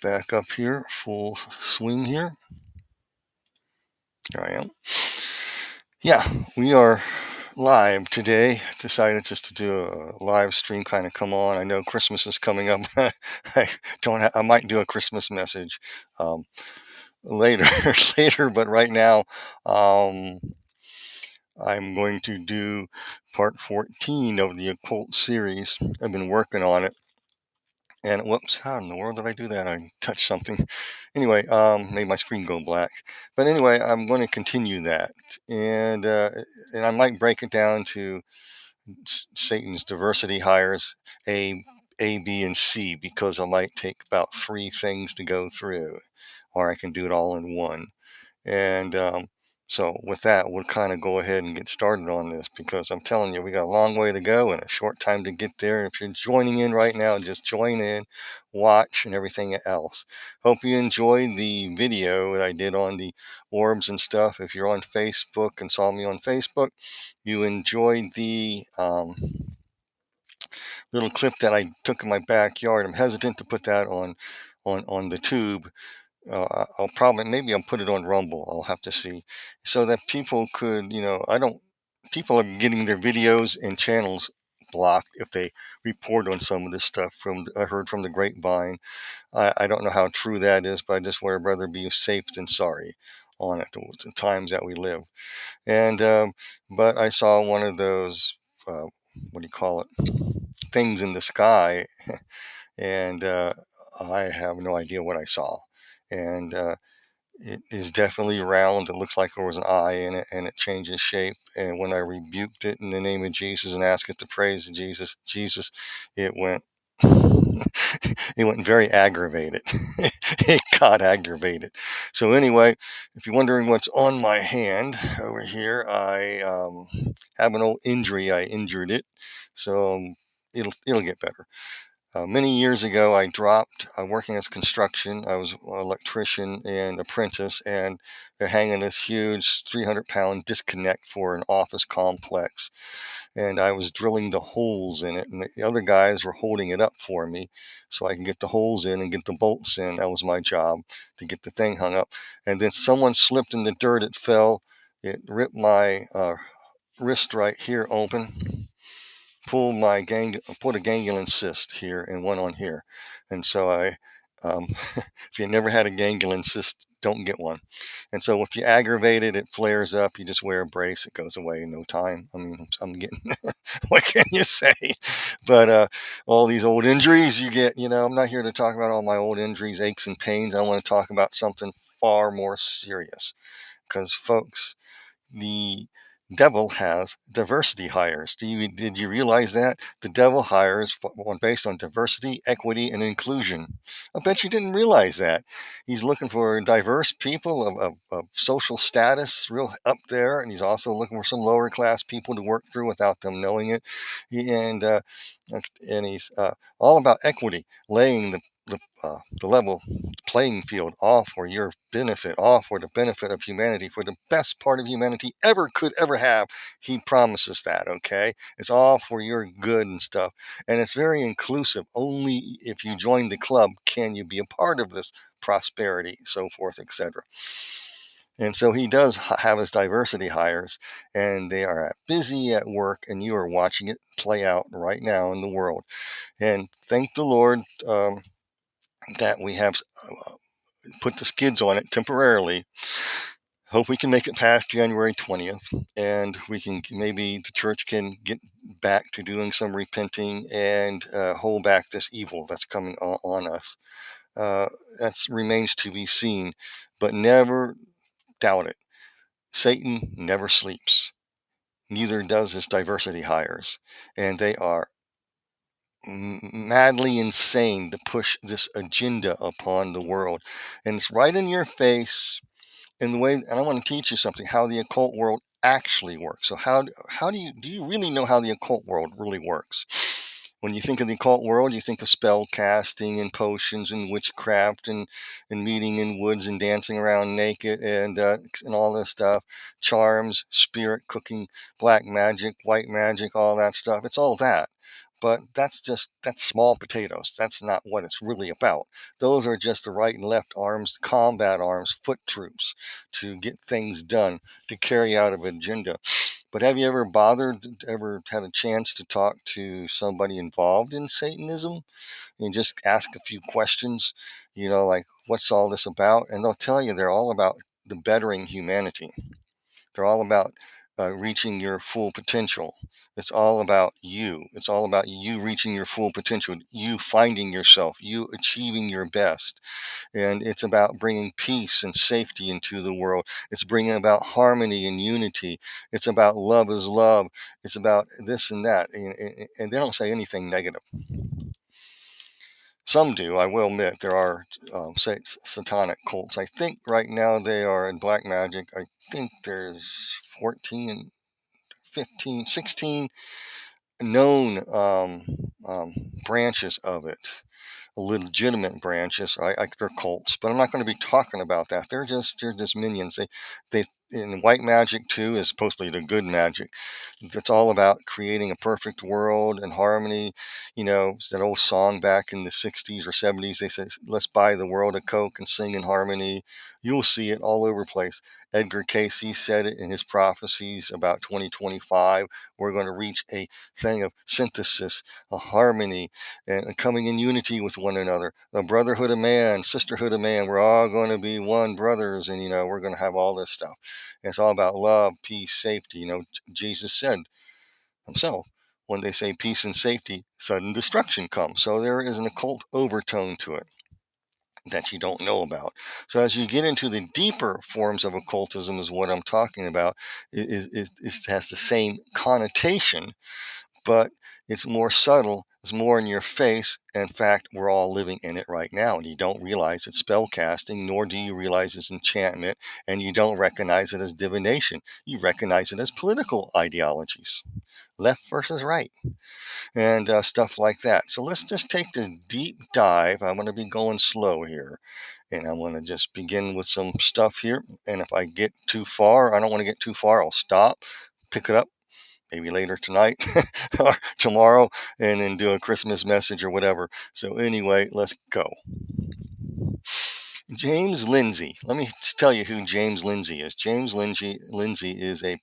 Back up here, full swing here. Here I am. Yeah, we are live today. Decided just to do a live stream, kind of come on. I know Christmas is coming up. I might do a Christmas message later, but right now, I'm going to do part 14 of the Occult series. I've been working on it. And whoops, how in the world did I do that? I touched something. Anyway, made my screen go black. But anyway, I'm going to continue that. And I might break it down to Satan's diversity hires, A, B, and C, because I might take about 3 things to go through, or I can do it all in one. And so with that, we'll kind of go ahead and get started on this, because I'm telling you, we got a long way to go and a short time to get there. If you're joining in right now, just join in, watch, and everything else. Hope you enjoyed the video that I did on the orbs and stuff. If you're on Facebook and saw me on Facebook, you enjoyed the little clip that I took in my backyard. I'm hesitant to put that on the tube. I'll put it on Rumble. I'll have to see, so that people could, people are getting their videos and channels blocked if they report on some of this stuff I heard from the grapevine. I don't know how true that is, but I just would rather be safe than sorry on it, the times that we live. And, but I saw one of those, what do you call it? Things in the sky. And, I have no idea what I saw. And, it is definitely round. It looks like there was an eye in it, and it changes shape. And when I rebuked it in the name of Jesus and asked it to praise Jesus, it went it went very aggravated. It got aggravated. So anyway, if you're wondering what's on my hand over here, I have an old injury. I injured it, so it'll get better. Many years ago, I dropped working as construction. I was an electrician and apprentice, and they're hanging this huge 300-pound disconnect for an office complex. And I was drilling the holes in it, and the other guys were holding it up for me so I can get the holes in and get the bolts in. That was my job, to get the thing hung up. And then someone slipped in the dirt. It fell. It ripped my wrist right here open. Put a ganglion cyst here and one on here. And so if you never had a ganglion cyst, don't get one. And so if you aggravate it, it flares up. You just wear a brace. It goes away in no time. I mean, I'm getting, what can you say? But all these old injuries you get, I'm not here to talk about all my old injuries, aches and pains. I want to talk about something far more serious. Because folks, the devil has diversity hires. Did you realize that? The devil hires based on diversity, equity, and inclusion. I bet you didn't realize that. He's looking for diverse people of social status real up there, and he's also looking for some lower class people to work through without them knowing it. And and he's all about equity, laying the level playing field all for your benefit, all for the benefit of humanity, for the best part of humanity could ever have. He promises that, okay? It's all for your good and stuff. And it's very inclusive. Only if you join the club can you be a part of this prosperity, so forth, etc. And so he does have his diversity hires, and they are busy at work, and you are watching it play out right now in the world. And thank the Lord that we have put the skids on it temporarily. Hope we can make it past January 20th, and we can maybe the church can get back to doing some repenting and hold back this evil that's coming on us. That remains to be seen, but never doubt it. Satan never sleeps. Neither does his diversity hires, and they are madly insane to push this agenda upon the world, and it's right in your face in the way. And I want to teach you something, how the occult world actually works. So how do you really know how the occult world really works? When you think of the occult world, you think of spell casting and potions and witchcraft and meeting in woods and dancing around naked and all this stuff, charms, spirit cooking, black magic, white magic, all that stuff. It's all that. But that's small potatoes. That's not what it's really about. Those are just the right and left arms, combat arms, foot troops to get things done, to carry out an agenda. But have you ever had a chance to talk to somebody involved in Satanism and just ask a few questions, like, what's all this about? And they'll tell you they're all about the bettering humanity. They're all about reaching your full potential. It's all about you. It's all about you reaching your full potential, you finding yourself, you achieving your best. And it's about bringing peace and safety into the world. It's bringing about harmony and unity. It's about love is love. It's about this and that. And they don't say anything negative. Some do, I will admit. There are satanic cults. I think right now they are in black magic. I think there's 14, 15, 16 known branches of it, legitimate branches. They're cults, but I'm not going to be talking about that. They're just minions. They in white magic too is supposed to be the good magic. It's all about creating a perfect world and harmony. That old song back in the 60s or 70s. They said, "Let's buy the world a Coke and sing in harmony." You'll see it all over the place. Edgar Cayce said it in his prophecies about 2025. We're going to reach a thing of synthesis, a harmony, and coming in unity with one another, a brotherhood of man, sisterhood of man. We're all going to be one brothers, and we're going to have all this stuff. And it's all about love, peace, safety. Jesus said himself, when they say peace and safety, sudden destruction comes. So there is an occult overtone to it that you don't know about. So as you get into the deeper forms of occultism, is what I'm talking about. It has the same connotation, but it's more subtle, it's more in your face. In fact, we're all living in it right now, and you don't realize it's spell casting, nor do you realize it's enchantment, and you don't recognize it as divination. You recognize it as political ideologies, left versus right, and stuff like that. So let's just take this deep dive. I'm going to be going slow here, and I'm going to just begin with some stuff here. And if I get too far, I don't want to get too far, I'll stop, pick it up, maybe later tonight or tomorrow, and then do a Christmas message or whatever. So anyway, let's go. James Lindsay. Let me tell you who James Lindsay is. James Lindsay is a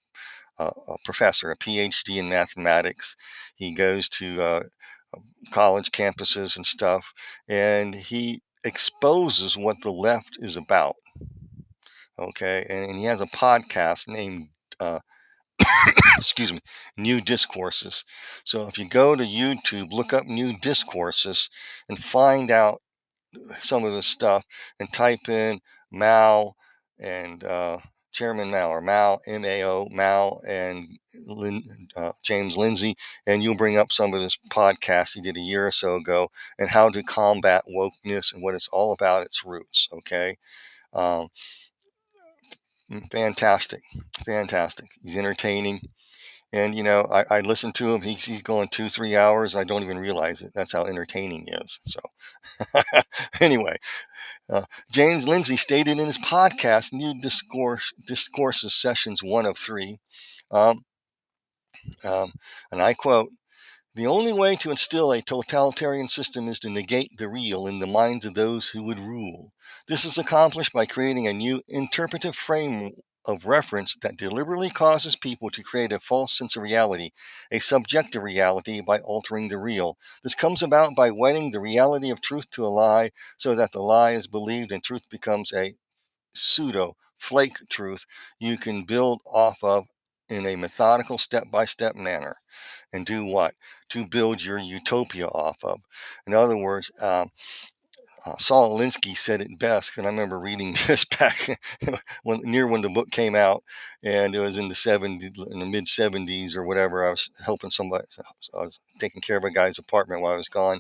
professor, a PhD in mathematics. He goes to college campuses and stuff, and he exposes what the left is about. Okay, and he has a podcast named excuse me, New Discourses. So if you go to YouTube, look up New Discourses and find out some of this stuff, and type in Mao and Chairman Mao, or Mao, M-A-O, Mao, and James Lindsay, and you'll bring up some of his podcasts he did a year or so ago, and how to combat wokeness and what it's all about, its roots. Okay. Um, fantastic. He's entertaining. And, I listen to him. He's going 2-3 hours. I don't even realize it. That's how entertaining he is. So anyway, James Lindsay stated in his podcast, New Discourses Sessions 1 of 3, um, and I quote, "The only way to instill a totalitarian system is to negate the real in the minds of those who would rule. This is accomplished by creating a new interpretive frame of reference that deliberately causes people to create a false sense of reality, a subjective reality, by altering the real. This comes about by wedding the reality of truth to a lie, so that the lie is believed and truth becomes a pseudo flake truth you can build off of in a methodical step-by-step manner." And do what? To build your utopia off of. In other words, Saul Alinsky said it best, and I remember reading this back when the book came out, and it was in the mid 70s or whatever. I was helping somebody. I was taking care of a guy's apartment while I was gone,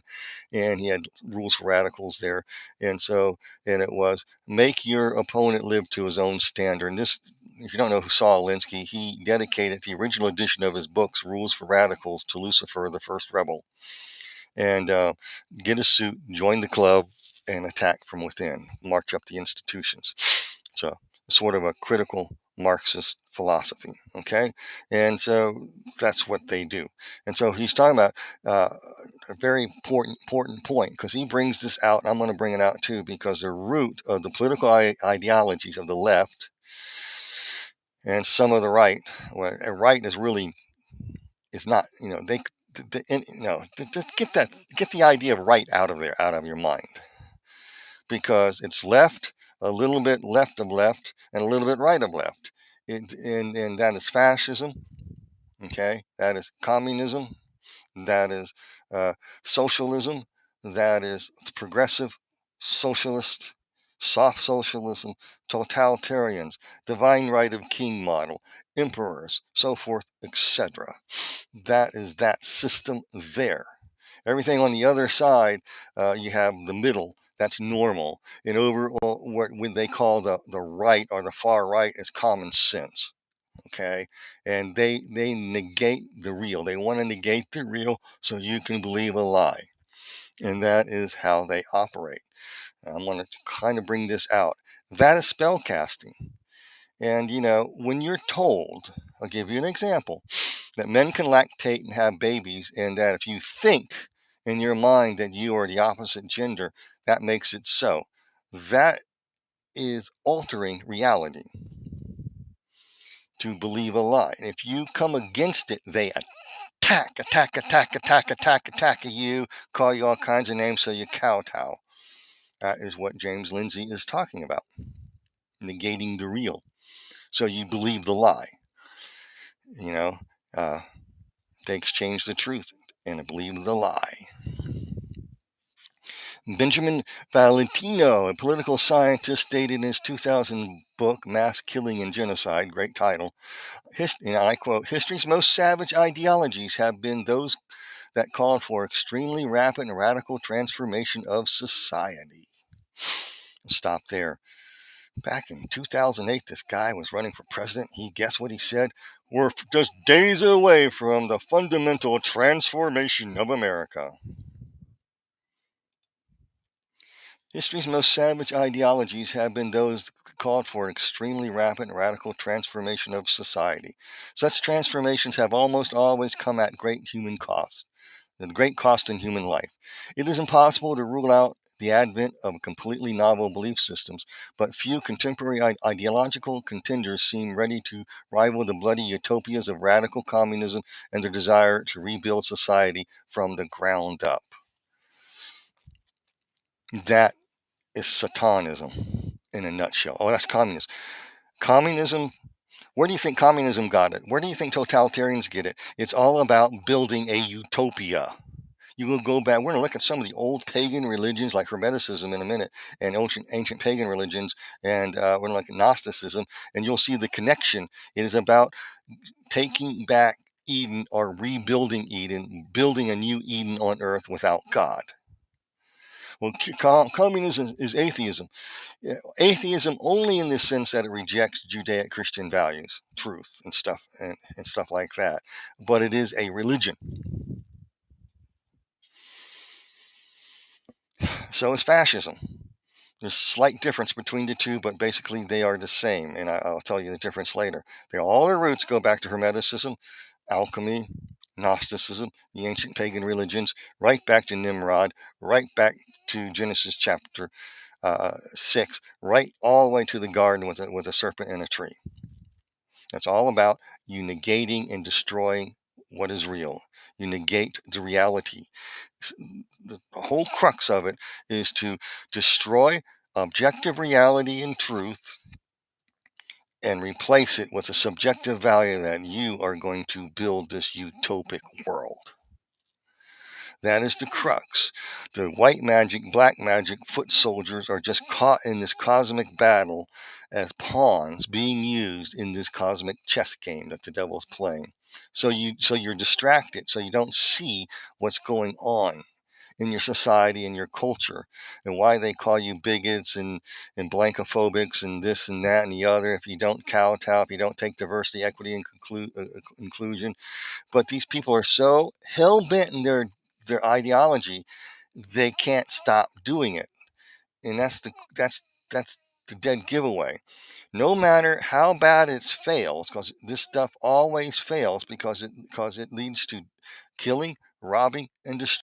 and he had Rules for Radicals there, and it was, make your opponent live to his own standard. And this, if you don't know who Saul Alinsky, he dedicated the original edition of his books, Rules for Radicals, to Lucifer, the first rebel. And get a suit, join the club, and attack from within, march up the institutions. So, sort of a critical Marxist philosophy, okay? And so that's what they do. And so he's talking about a very important point, because he brings this out, and I'm going to bring it out too, because the root of the political ideologies of the left and some of the right, well, right is really, is not, get the idea of right out of your mind, because it's left, a little bit left of left, and a little bit right of left. And that is fascism, okay? That is communism, that is socialism, that is progressive socialist, soft socialism, totalitarians, divine right of king model, emperors, so forth, etc. That is that system there. Everything on the other side, you have the middle. That's normal. And over what they call the right, or the far right, is common sense. Okay. And they negate the real. They want to negate the real so you can believe a lie. And that is how they operate. I'm going to kind of bring this out. That is spellcasting. And, when you're told, I'll give you an example, that men can lactate and have babies, and that if you think in your mind that you are the opposite gender, that makes it so. That is altering reality to believe a lie. And if you come against it, they attack you, call you all kinds of names, so you kowtow. That is what James Lindsay is talking about, negating the real, so you believe the lie. They exchange the truth and believe the lie. Benjamin Valentino, a political scientist, stated in his 2000 book, Mass Killing and Genocide, great title, and I quote, "History's most savage ideologies have been those that called for extremely rapid and radical transformation of society." Stop there. Back in 2008, this guy was running for president. Guess what he said? "We're just days away from the fundamental transformation of America." History's most savage ideologies have been those called for an extremely rapid and radical transformation of society. Such transformations have almost always come at great human cost, the great cost in human life. It is impossible to rule out the advent of completely novel belief systems, but few contemporary ideological contenders seem ready to rival the bloody utopias of radical communism and their desire to rebuild society from the ground up. That is Satanism in a nutshell. Oh, that's communism. Communism, where do you think communism got it? Where do you think totalitarians get it? It's all about building a utopia. You will go back. We're going to look at some of the old pagan religions like Hermeticism in a minute, and ancient pagan religions, and we're going to look at Gnosticism, and you'll see the connection. It is about taking back Eden, or rebuilding Eden, building a new Eden on earth without God. Well, communism is atheism. Atheism only in the sense that it rejects Judaic-Christian values, truth, and stuff like that. But it is a religion. So is fascism. There's a slight difference between the two, but basically they are the same, and I'll tell you the difference later. All their roots go back to Hermeticism, alchemy, Gnosticism, the ancient pagan religions, right back to Nimrod, right back to Genesis chapter 6, right all the way to the garden with a serpent and a tree. That's all about you negating and destroying what is real. You negate the reality. The whole crux of it is to destroy objective reality and truth and replace it with a subjective value that you are going to build this utopic world. That is the crux. The white magic, black magic foot soldiers are just caught in this cosmic battle as pawns being used in this cosmic chess game that the devil's playing. So you're distracted, so you don't see what's going on in your society and your culture, and why they call you bigots and blankophobics and this and that and the other if you don't kowtow, if you don't take diversity, equity, and inclusion. But these people are so hell-bent in their ideology, they can't stop doing it. And that's the dead giveaway. No matter how bad it fails, because this stuff always fails because it leads to killing, robbing, and destroying.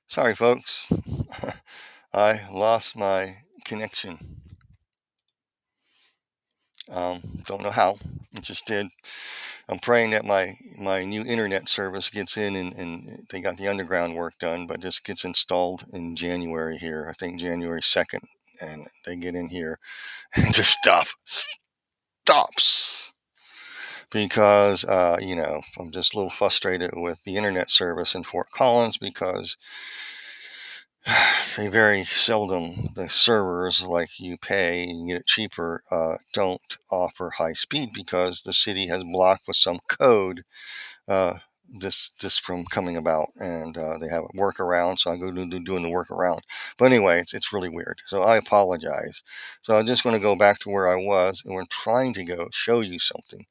Sorry, folks. I lost my connection. Don't know how. It just did. I'm praying that my new internet service gets in and they got the underground work done, but this gets installed in January here. I think January 2nd, and they get in here and just stuff stops. Because, I'm just a little frustrated with the internet service in Fort Collins because they very seldom, the servers, like you pay and get it cheaper, don't offer high speed because the city has blocked with some code this from coming about, and they have a workaround, so I go doing the workaround. But anyway, it's really weird, so I apologize. So I'm just going to go back to where I was, and we're trying to show you something.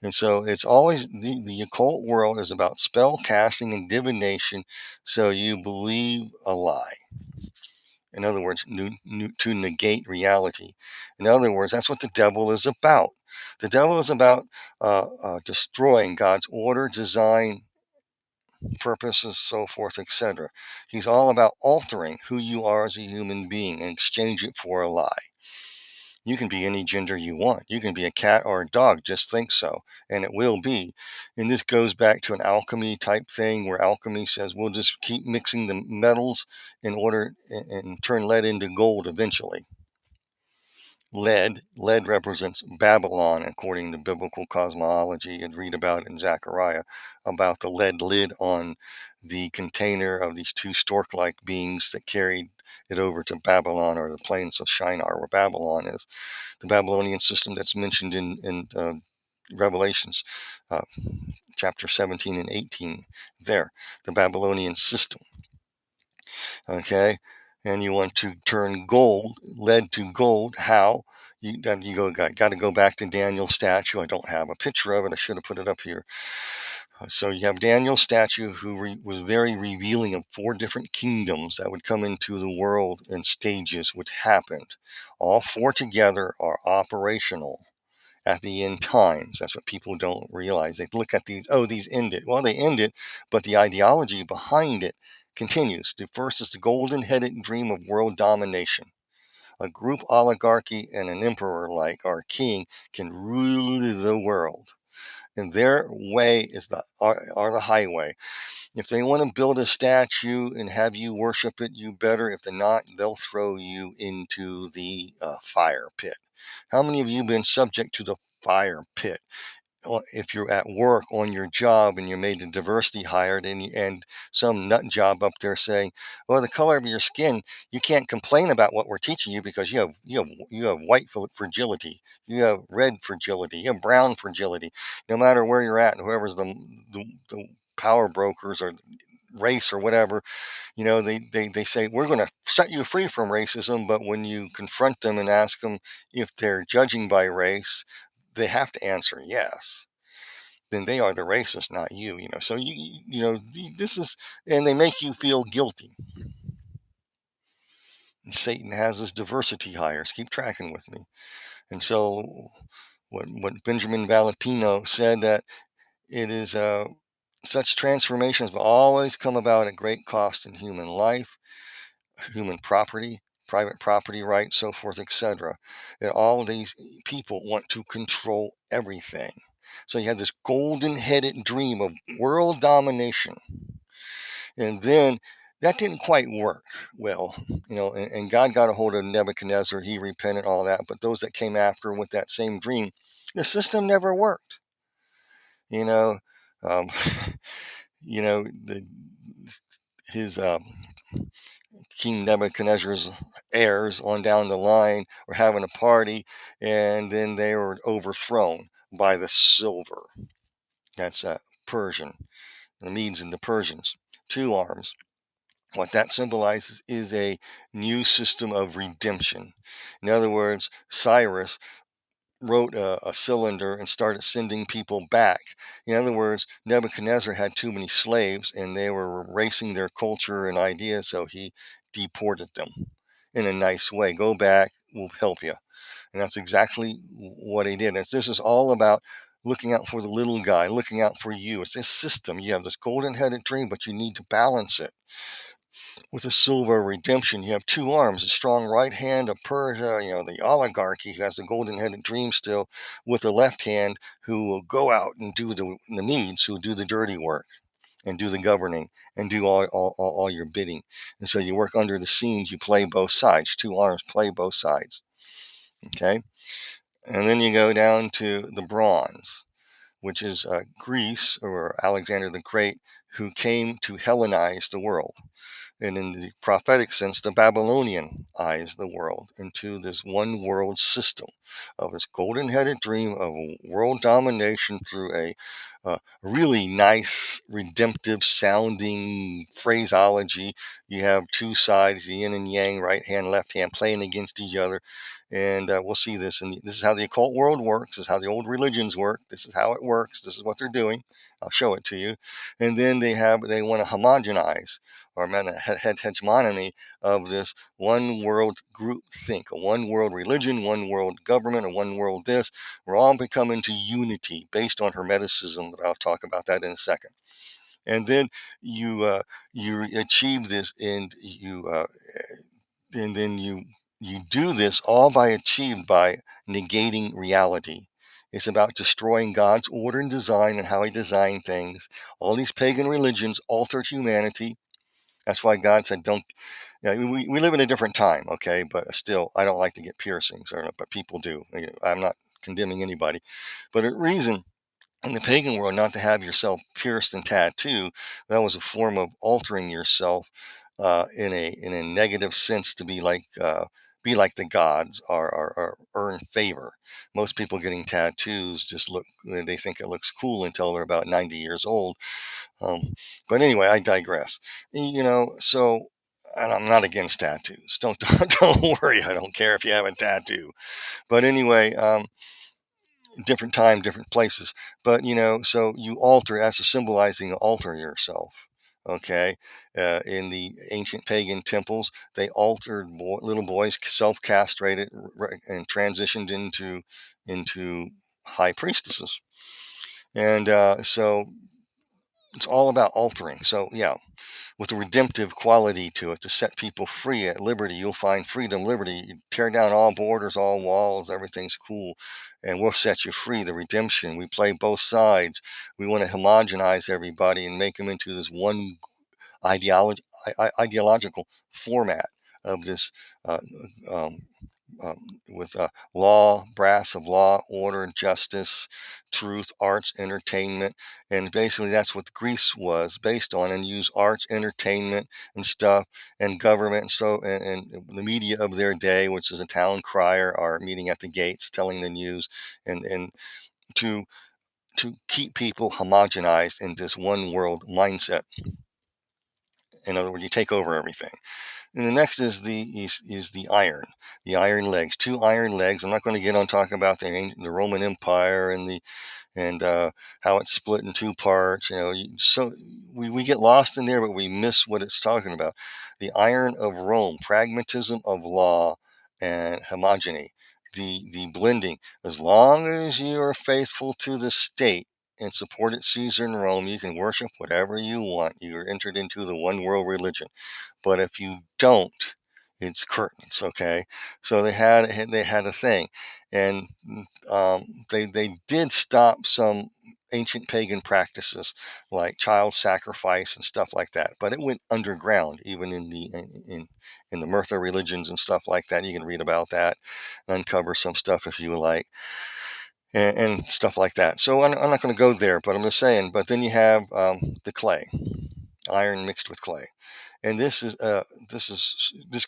And so it's always the occult world is about spell casting and divination, so you believe a lie. In other words, to negate reality. In other words, that's what the devil is about. The devil is about destroying God's order, design, purposes, so forth, etc. He's all about altering who you are as a human being and exchange it for a lie. You can be any gender you want. You can be a cat or a dog. Just think so. And it will be. And this goes back to an alchemy type thing where alchemy says we'll just keep mixing the metals in order and turn lead into gold eventually. Lead represents Babylon, according to biblical cosmology. You'd read about it in Zechariah about the lead lid on the container of these two stork-like beings that carried it over to Babylon, or the plains of Shinar, where Babylon is. The Babylonian system that's mentioned in Revelations, chapter 17 and 18. There, the Babylonian system. Okay, and you want to turn lead to gold. How? got to go back to Daniel's statue. I don't have a picture of it. I should have put it up here. So you have Daniel's statue, who was very revealing of 4 different kingdoms that would come into the world in stages, which happened. All 4 together are operational at the end times. That's what people don't realize. They look at these ended. Well, they ended, but the ideology behind it continues. The first is the golden-headed dream of world domination. A group oligarchy and an emperor like our king can rule the world. And their way is are the highway. If they want to build a statue and have you worship it, you better. If they're not, they'll throw you into the fire pit. How many of you have been subject to the fire pit? If you're at work on your job and you're made a diversity hire, and some nut job up there saying, well, the color of your skin, you can't complain about what we're teaching you because you have white fragility, you have red fragility, you have brown fragility. No matter where you're at, and whoever's the power brokers or race or whatever, they say, we're going to set you free from racism. But when you confront them and ask them if they're judging by race, they have to answer yes. Then they are the racist, not you. So this is, and they make you feel guilty. Satan has his diversity hires. Keep tracking with me. And so what Benjamin Valentino said, that it is such transformations will always come about at great cost in human life, human property, private property rights, so forth, etc. That all these people want to control everything. So you had this golden-headed dream of world domination. And then that didn't quite work well, and God got a hold of Nebuchadnezzar. He repented, all that. But those that came after with that same dream, the system never worked. Um, his King Nebuchadnezzar's heirs on down the line were having a party, and then they were overthrown by the silver. That's Persian, the Medes and the Persians, 2 arms. What that symbolizes is a new system of redemption. In other words, Cyrus wrote a cylinder and started sending people back. In other words, Nebuchadnezzar had too many slaves and they were erasing their culture and ideas, so he deported them in a nice way. Go back, we'll help you. And that's exactly what he did. And this is all about looking out for the little guy, looking out for you. It's this system. You have this golden-headed dream, but you need to balance it with a silver redemption. You have 2 arms, a strong right hand of Persia, the oligarchy who has the golden-headed dream still, with the left hand who will go out and do the Medes, who do the dirty work and do the governing and do all your bidding. And so you work under the scenes, you play both sides. 2 arms play both sides. Okay? And then you go down to the bronze, which is Greece, or Alexander the Great, who came to Hellenize the world. And in the prophetic sense, the Babylonianized the world into this one world system of this golden-headed dream of world domination through a really nice, redemptive sounding phraseology. You have 2 sides, the yin and yang, right hand, left hand, playing against each other. And we'll see this. And this is how the occult world works. This is how the old religions work. This is how it works. This is what they're doing. I'll show it to you. And then they want to homogenize or hegemony of this one world group think, a one world religion, one world government, a one world this. We're all becoming to unity based on Hermeticism, but I'll talk about that in a second. And then you achieve this, and then you do this all achieved by negating reality. It's about destroying God's order and design and how he designed things. All these pagan religions altered humanity. That's why God said, don't, we live in a different time, okay? But still, I don't like to get piercings, but people do. I'm not condemning anybody. But a reason in the pagan world not to have yourself pierced and tattooed, that was a form of altering yourself in a negative sense, to be like the gods or earn favor. Most people getting tattoos they think it looks cool until they're about 90 years old. But anyway, I digress. So and I'm not against tattoos. Don't worry. I don't care if you have a tattoo. But anyway, different time, different places. But so you alter as a symbolizing alter yourself. Okay, in the ancient pagan temples, they altered little boys, self-castrated, and transitioned into high priestesses. And so it's all about altering. So yeah, with a redemptive quality to it, to set people free at liberty. You'll find freedom, liberty. You tear down all borders, all walls, everything's cool, and we'll set you free. The redemption. We play both sides. We want to homogenize everybody and make them into this one ideological format of this uh, um, um, with law, brass of law, order, justice, truth, arts, entertainment. And basically that's what Greece was based on, and use arts, entertainment and stuff, and government, and so and the media of their day, which is a town crier, are meeting at the gates telling the news, and to keep people homogenized in this one world mindset. In other words, you take over everything. And the next is the iron legs, two iron legs. I'm not going to get on talking about the Roman Empire and how it's split in two parts. So we get lost in there, but we miss what it's talking about. The iron of Rome, pragmatism of law, and homogeny, the blending. As long as you are faithful to the state and supported Caesar in Rome, you can worship whatever you want. You are entered into the one world religion. But if you don't, it's curtains. Okay, so they had a thing, and um, they did stop some ancient pagan practices like child sacrifice and stuff like that. But it went underground, even in the Murtha religions and stuff like that. You can read about that, uncover some stuff if you like, and stuff like that. So I'm not going to go there, but I'm just saying. But then you have the clay, iron mixed with clay. And this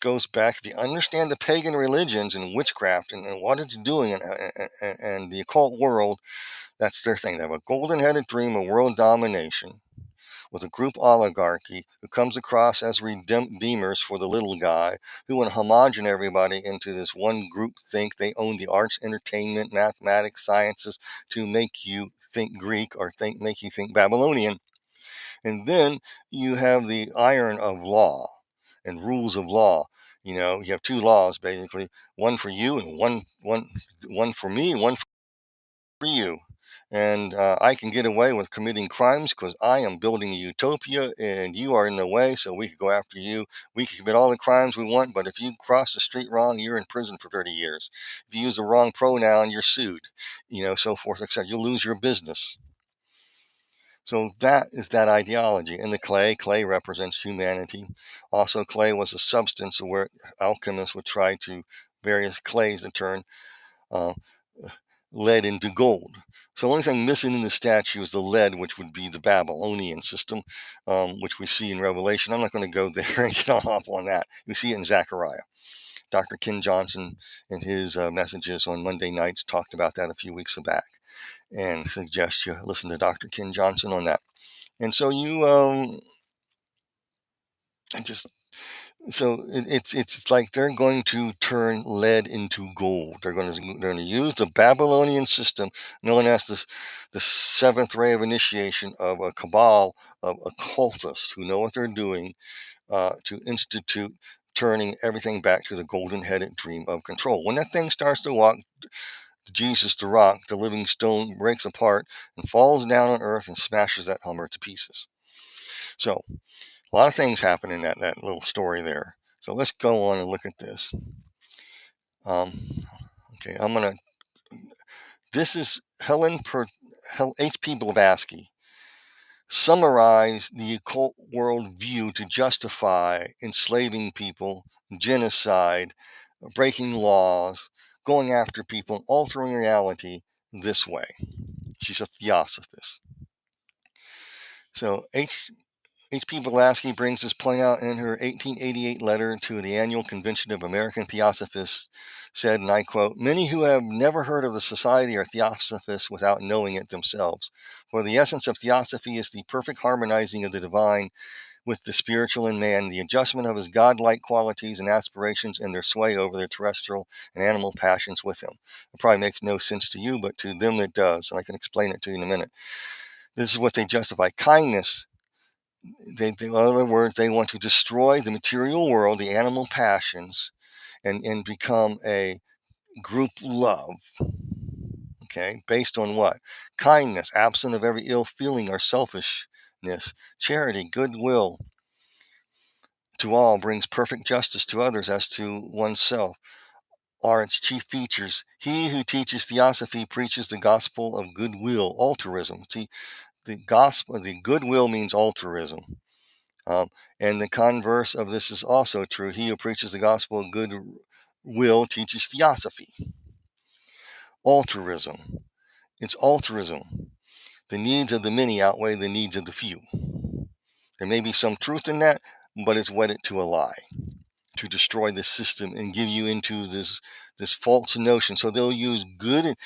goes back. If you understand the pagan religions and witchcraft and what it's doing, and the occult world, that's their thing. They have a golden-headed dream of world domination with a group oligarchy who comes across as redeemers for the little guy, who want to homogenize everybody into this one group think. They own the arts, entertainment, mathematics, sciences to make you think Greek or make you think Babylonian. And then you have the iron of law and rules of law. You have two laws basically, one for you and one for me, and one for you. And I can get away with committing crimes because I am building a utopia and you are in the way, so we could go after you. We can commit all the crimes we want, but if you cross the street wrong, you're in prison for 30 years. If you use the wrong pronoun, you're sued, so forth, etc. You'll lose your business. So that is that ideology. And the clay represents humanity. Also, clay was a substance where alchemists would try to various clays to turn uh, lead into gold. So the only thing missing in the statue is the lead, which would be the Babylonian system, which we see in Revelation. I'm not going to go there and get off on that. We see it in Zechariah. Dr. Ken Johnson, in his messages on Monday nights, talked about that a few weeks back, and suggest you listen to Dr. Ken Johnson on that. And so it's like they're going to turn lead into gold. They're going to use the Babylonian system, known as the seventh ray of initiation of a cabal of occultists who know what they're doing, to institute turning everything back to the golden-headed dream of control. When that thing starts to walk, Jesus, the rock, the living stone, breaks apart and falls down on earth and smashes that Hummer to pieces. So a lot of things happen in that little story there. So let's go on and look at this. Okay, this is H.P. Blavatsky summarized the occult world view to justify enslaving people, genocide, breaking laws, going after people, and altering reality this way. She's a theosophist. So H.P. Blavatsky brings this point out in her 1888 letter to the annual convention of American Theosophists, said, and I quote, "Many who have never heard of the society are Theosophists without knowing it themselves. For the essence of Theosophy is the perfect harmonizing of the divine with the spiritual in man, the adjustment of his godlike qualities and aspirations and their sway over the terrestrial and animal passions with him. It probably makes no sense to you, but to them it does, and I can explain it to you in a minute. This is what they justify. Kindness, in other words, they want to destroy the material world, the animal passions, and become a group love. Okay, based on what? Kindness, absent of every ill feeling or selfishness. Charity, goodwill to all brings perfect justice to others as to oneself, are its chief features. He who teaches theosophy preaches the gospel of goodwill, altruism. See, the gospel, the goodwill means altruism. And the converse of this is also true. He who preaches the gospel of goodwill teaches theosophy, altruism. It's altruism. The needs of the many outweigh the needs of the few. There may be some truth in that, but it's wedded to a lie to destroy the system and give you into this false notion. So they'll use good.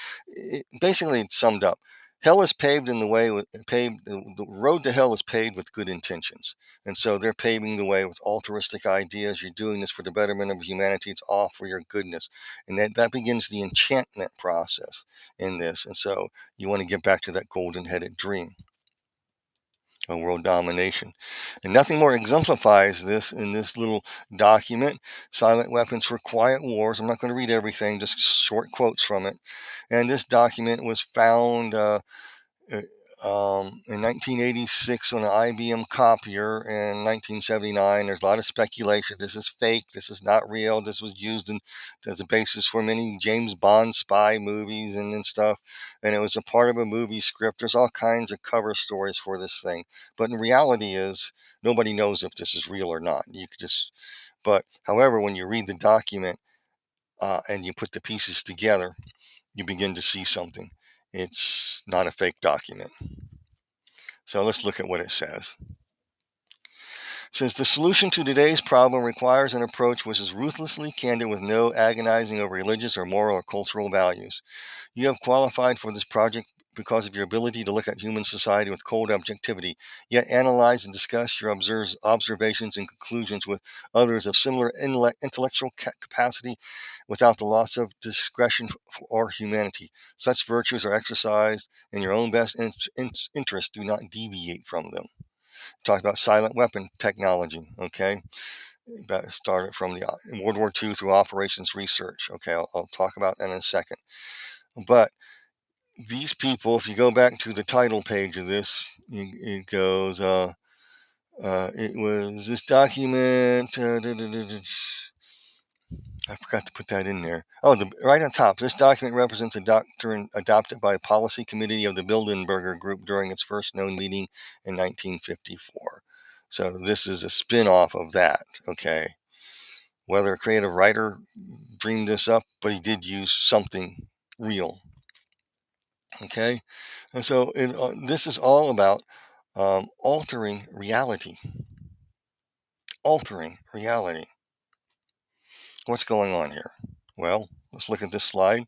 Basically, it's summed up. Hell is paved in the way with the road to hell is paved with good intentions, and so they're paving the way with altruistic ideas. You're doing this for the betterment of humanity. It's all for your goodness, and that begins the enchantment process in this. And so you want to get back to that golden-headed dream of world domination. And nothing more exemplifies this in this little document, Silent Weapons for Quiet Wars. I'm not going to read everything, just short quotes from it. And this document was found in 1986 on an IBM copier. In 1979, there's a lot of speculation. This is fake. This is not real. This was used as a basis for many James Bond spy movies and stuff. And it was a part of a movie script. There's all kinds of cover stories for this thing. But in reality is, nobody knows if this is real or not. But however, when you read the document and you put the pieces together, you begin to see something. It's not a fake document. So let's look at what it says. It says, the solution to today's problem requires an approach which is ruthlessly candid with no agonizing over religious or moral or cultural values. You have qualified for this project because of your ability to look at human society with cold objectivity, yet analyze and discuss your observations and conclusions with others of similar intellectual capacity without the loss of discretion or humanity. Such virtues are exercised in your own best interest. Do not deviate from them. Talk about silent weapon technology, okay? Started from the World War II through operations research. Okay, I'll talk about that in a second. But these people, if you go back to the title page of this, it goes, it was this document, I forgot to put that in there. Oh, right on top, this document represents a doctrine adopted by a policy committee of the Bilderberger Group during its first known meeting in 1954. So this is a spin-off of that, okay? Whether a creative writer dreamed this up, but he did use something real. Okay, and so this is all about altering reality. Altering reality. What's going on here? Well, let's look at this slide.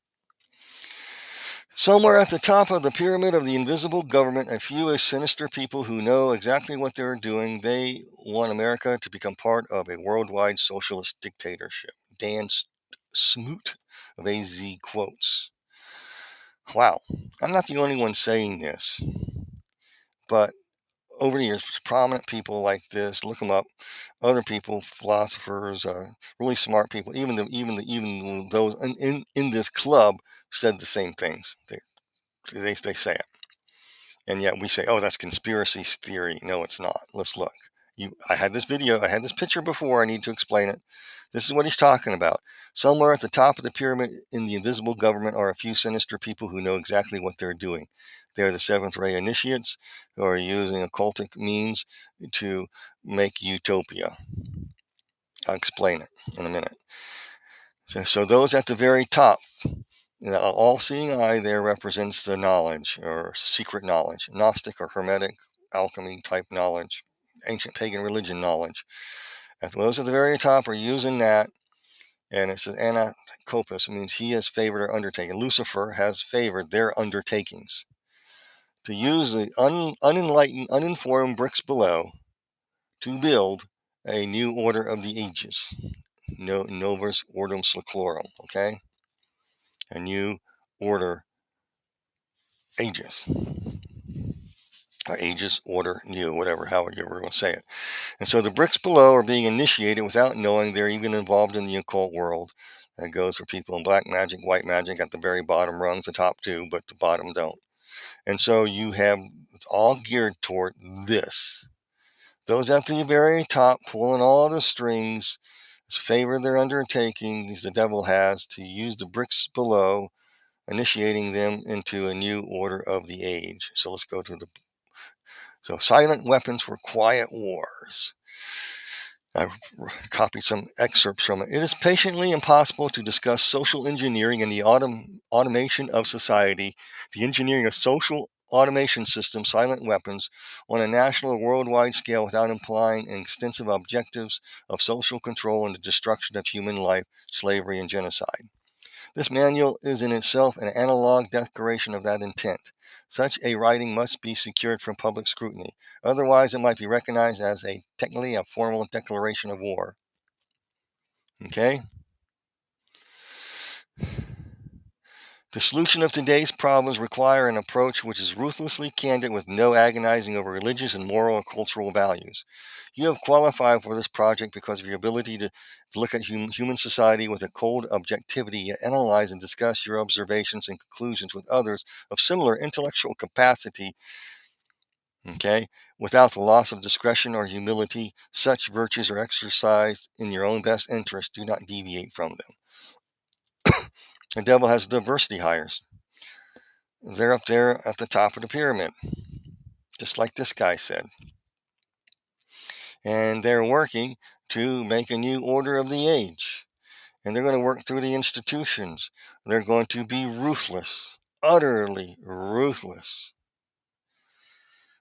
Somewhere at the top of the pyramid of the invisible government, a few sinister people who know exactly what they're doing. They want America to become part of a worldwide socialist dictatorship. Dan Smoot of AZ quotes. Wow, I'm not the only one saying this, but over the years, prominent people like this, look them up. Other people, philosophers, really smart people, even those in this club said the same things. They say it, and yet we say, "Oh, that's conspiracy theory." No, it's not. Let's look. I had this picture before. I need to explain it. This is what he's talking about. Somewhere at the top of the pyramid in the invisible government are a few sinister people who know exactly what they're doing. They're the seventh ray initiates who are using occultic means to make utopia. I'll explain it in a minute. So those at the very top, all-seeing eye there represents the knowledge or secret knowledge, Gnostic or Hermetic alchemy type knowledge, ancient pagan religion knowledge. Those at the very top are using that, and it says Anacopus. It means he has favored our undertaking. Lucifer has favored their undertakings. To use the unenlightened, uninformed bricks below to build a new order of the ages. Novus Ordum Seclorum, okay? A new order ages. Or ages, order, new, whatever, however you ever want to say it. And so the bricks below are being initiated without knowing they're even involved in the occult world. That goes for people in black magic, white magic at the very bottom rungs, the top two, but the bottom don't. And so you have, it's all geared toward this. Those at the very top pulling all the strings, favor their undertaking, the devil has, to use the bricks below, initiating them into a new order of the age. So let's go to so silent weapons for quiet wars. I've copied some excerpts from it. It is patiently impossible to discuss social engineering and the automation of society, the engineering of social automation systems, silent weapons, on a national or worldwide scale without implying extensive objectives of social control and the destruction of human life, slavery, and genocide. This manual is in itself an analog declaration of that intent. Such a writing must be secured from public scrutiny. Otherwise, it might be recognized as technically a formal declaration of war. Okay? The solution of today's problems require an approach which is ruthlessly candid with no agonizing over religious and moral or cultural values. You have qualified for this project because of your ability to look at human society with a cold objectivity, yet analyze and discuss your observations and conclusions with others of similar intellectual capacity, okay, without the loss of discretion or humility. Such virtues are exercised in your own best interest. Do not deviate from them. The devil has diversity hires. They're up there at the top of the pyramid, just like this guy said. And they're working to make a new order of the age. And they're going to work through the institutions. They're going to be ruthless, utterly ruthless.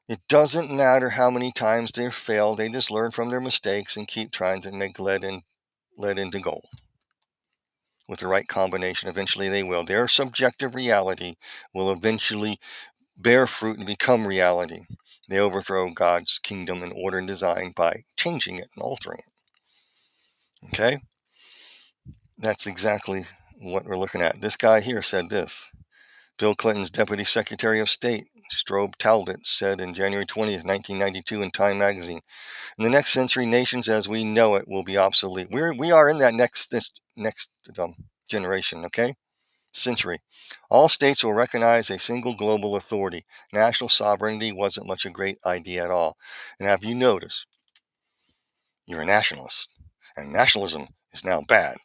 It doesn't matter how many times they've failed. They just learn from their mistakes and keep trying to make lead into gold. With the right combination, eventually they will. Their subjective reality will eventually bear fruit and become reality. They overthrow God's kingdom and order and design by changing it and altering it. Okay? That's exactly what we're looking at. This guy here said this. Bill Clinton's Deputy Secretary of State, Strobe Talbot, said in January 20th, 1992 in Time magazine, in the next century, nations as we know it will be obsolete. We are in that next generation, okay? Century. All states will recognize a single global authority. National sovereignty wasn't much a great idea at all. And have you noticed? You're a nationalist. And nationalism is now bad.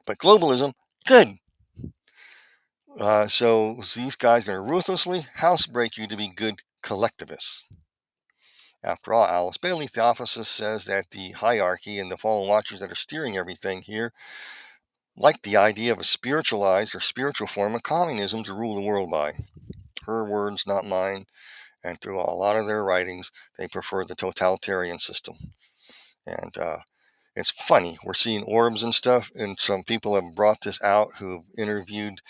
But globalism, good. So these guys are going to ruthlessly housebreak you to be good collectivists. After all, Alice Bailey Theophysis says that the hierarchy and the fallen watchers that are steering everything here like the idea of a spiritualized or spiritual form of communism to rule the world by. Her words, not mine. And through a lot of their writings, they prefer the totalitarian system. And it's funny. We're seeing orbs and stuff, and some people have brought this out who've interviewed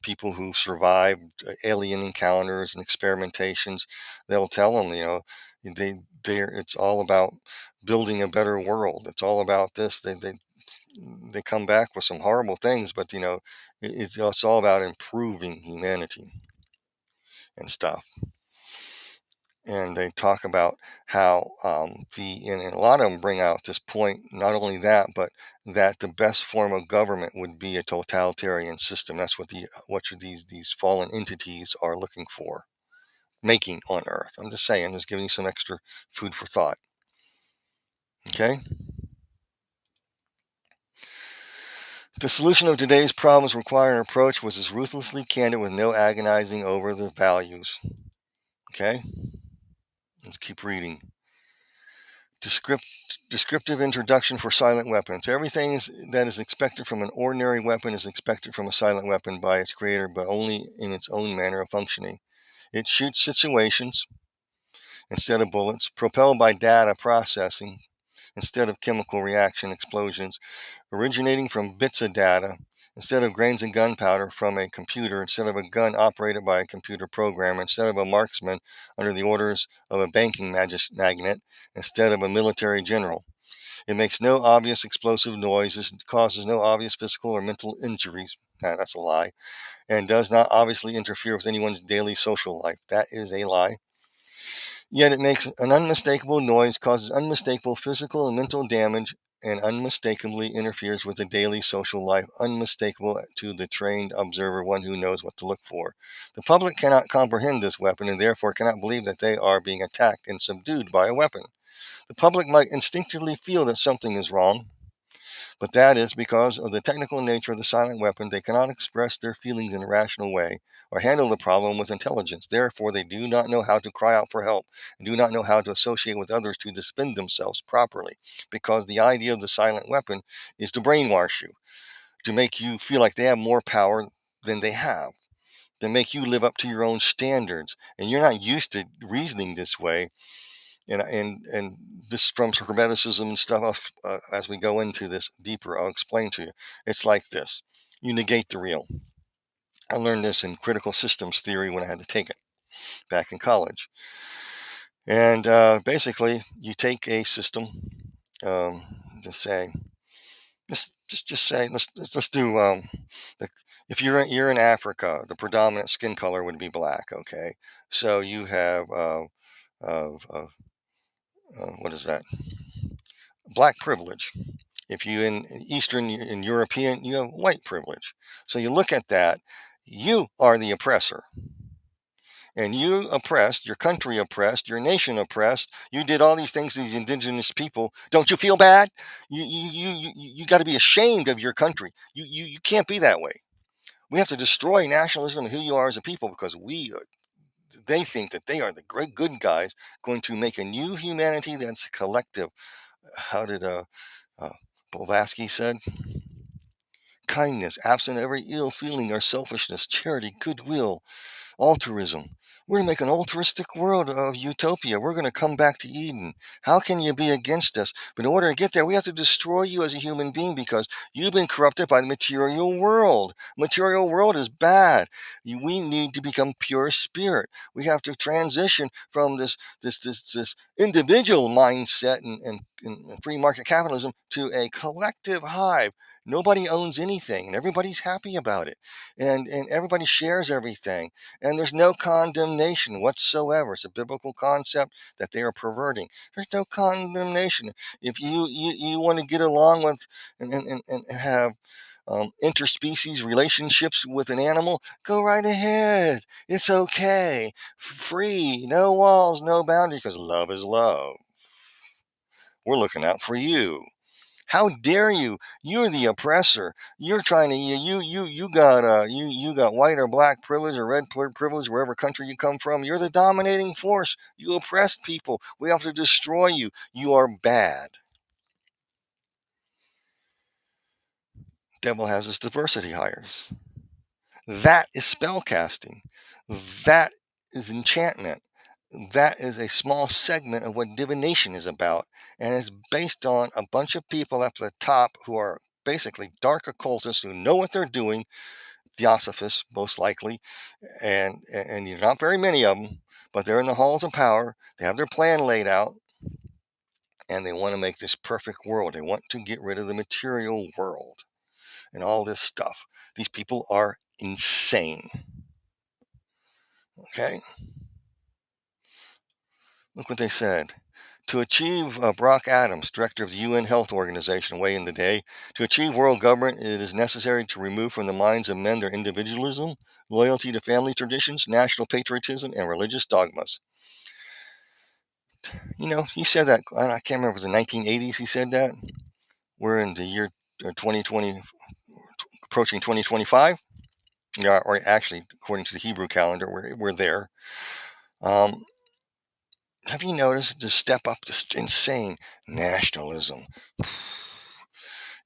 people who survived alien encounters and experimentations. They'll tell them, it's all about building a better world. It's all about this. They come back with some horrible things, but it's all about improving humanity and stuff. And they talk about how and a lot of them bring out this point, not only that, but that the best form of government would be a totalitarian system. That's what these fallen entities are looking for, making on Earth. I'm just saying, just giving you some extra food for thought. Okay? The solution of today's problems require an approach which is ruthlessly candid with no agonizing over the values. Okay? Let's keep reading. Descriptive introduction for silent weapons. Everything that is expected from an ordinary weapon is expected from a silent weapon by its creator, but only in its own manner of functioning. It shoots situations instead of bullets, propelled by data processing instead of chemical reaction explosions, originating from bits of data instead of grains and gunpowder from a computer, instead of a gun operated by a computer programmer, instead of a marksman under the orders of a banking magnate, instead of a military general. It makes no obvious explosive noises, causes no obvious physical or mental injuries. That's a lie. And does not obviously interfere with anyone's daily social life. That is a lie. Yet it makes an unmistakable noise, causes unmistakable physical and mental damage, and unmistakably interferes with the daily social life, unmistakable to the trained observer, one who knows what to look for. The public cannot comprehend this weapon and therefore cannot believe that they are being attacked and subdued by a weapon. The public might instinctively feel that something is wrong, but that is because of the technical nature of the silent weapon. They cannot express their feelings in a rational way or handle the problem with intelligence. Therefore, they do not know how to cry out for help and do not know how to associate with others to defend themselves properly, because the idea of the silent weapon is to brainwash you, to make you feel like they have more power than they have, to make you live up to your own standards. And you're not used to reasoning this way. And this from hermeticism and stuff. As we go into this deeper, I'll explain to you. It's like this: you negate the real. I learned this in critical systems theory when I had to take it back in college. And basically, you take a system. Um, just say, just say, let's do. The, if you're in Africa, the predominant skin color would be black. Okay, so you have what is that? Black privilege. If you in Eastern and European, you have white privilege. So you look at that, you are the oppressor. And you oppressed, your country oppressed, your nation oppressed. You did all these things to these indigenous people. Don't you feel bad? You got to be ashamed of your country. You can't be that way. We have to destroy nationalism and who you are as a people, because they think that they are the great good guys going to make a new humanity that's collective. How did uh, Blavatsky said? Kindness, absent every ill feeling or selfishness, charity, goodwill, altruism. We're going to make an altruistic world of utopia. We're going to come back to Eden. How can you be against us? But in order to get there, we have to destroy you as a human being, because you've been corrupted by the material world. Material world is bad. We need to become pure spirit. We have to transition from this individual mindset and free market capitalism to a collective hive. Nobody owns anything, and everybody's happy about it, and everybody shares everything, and there's no condemnation whatsoever. It's a biblical concept that they are perverting. There's no condemnation. If you want to get along with and have interspecies relationships with an animal, go right ahead. It's okay. Free, no walls, no boundaries, because love is love. We're looking out for you. How dare you? You're the oppressor. You're trying to you got white or black privilege or red privilege wherever country you come from. You're the dominating force. You oppressed people. We have to destroy you. You are bad. Devil has his diversity hires. That is spell casting. That is enchantment. That is a small segment of what divination is about, and it's based on a bunch of people up at the top who are basically dark occultists who know what they're doing, theosophists most likely, and you're not very many of them, but they're in the halls of power. They have their plan laid out, and they want to make this perfect world. They want to get rid of the material world and all this stuff. These people are insane. Okay, look what they said. To achieve, Brock Adams, director of the UN Health Organization, way in the day, to achieve world government, it is necessary to remove from the minds of men their individualism, loyalty to family traditions, national patriotism, and religious dogmas. You know, he said that, I can't remember if it was the 1980s he said that. We're in the year 2020, approaching 2025. Yeah, or actually, according to the Hebrew calendar, we're there. Have you noticed to step up this insane nationalism?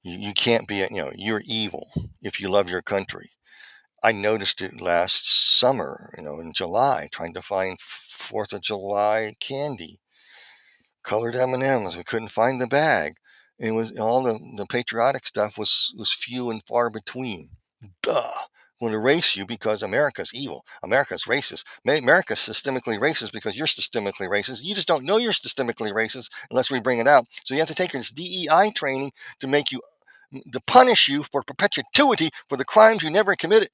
You can't be, you're evil if you love your country. I noticed it last summer, in July, trying to find 4th of July candy, colored M&Ms. We couldn't find the bag. It was all the patriotic stuff was few and far between. Duh. Will erase you because America's evil. America's racist. America's systemically racist because you're systemically racist. You just don't know you're systemically racist unless we bring it out. So you have to take this DEI training to make you, to punish you for perpetuity for the crimes you never committed.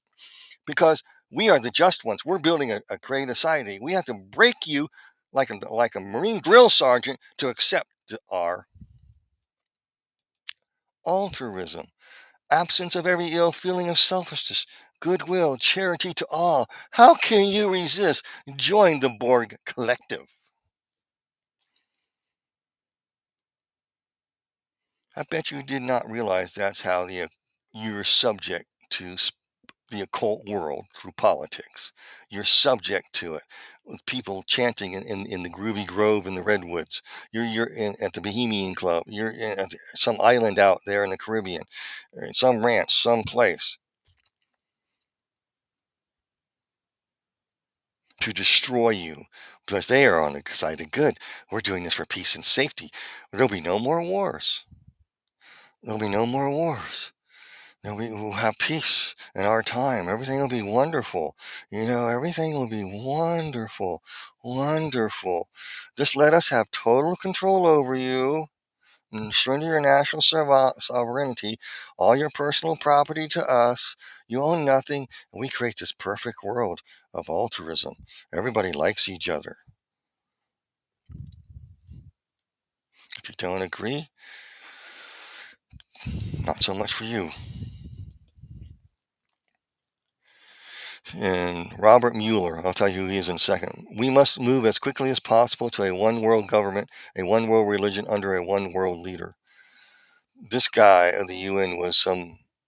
Because we are the just ones. We're building a great society. We have to break you like a Marine drill sergeant to accept our altruism. Absence of every ill feeling of selfishness, goodwill, charity to all. How can you resist? Join the Borg Collective. I bet you did not realize that's how you're subject to the occult world through politics. You're subject to it. With people chanting in the Groovy Grove in the Redwoods. At the Bohemian Club. You're at some island out there in the Caribbean, or in some ranch, some place, to destroy you because they are on the side of good. We're doing this for peace and safety. There'll be no more wars. There'll be no more wars. We'll have peace in our time. Everything will be wonderful. Everything will be wonderful. Wonderful. Just let us have total control over you. And surrender your national sovereignty, all your personal property to us. You own nothing. And we create this perfect world of altruism. Everybody likes each other. If you don't agree, not so much for you. And Robert Mueller, I'll tell you who he is in a second. We must move as quickly as possible to a one world government, a one world religion under a one world leader. This guy of the UN was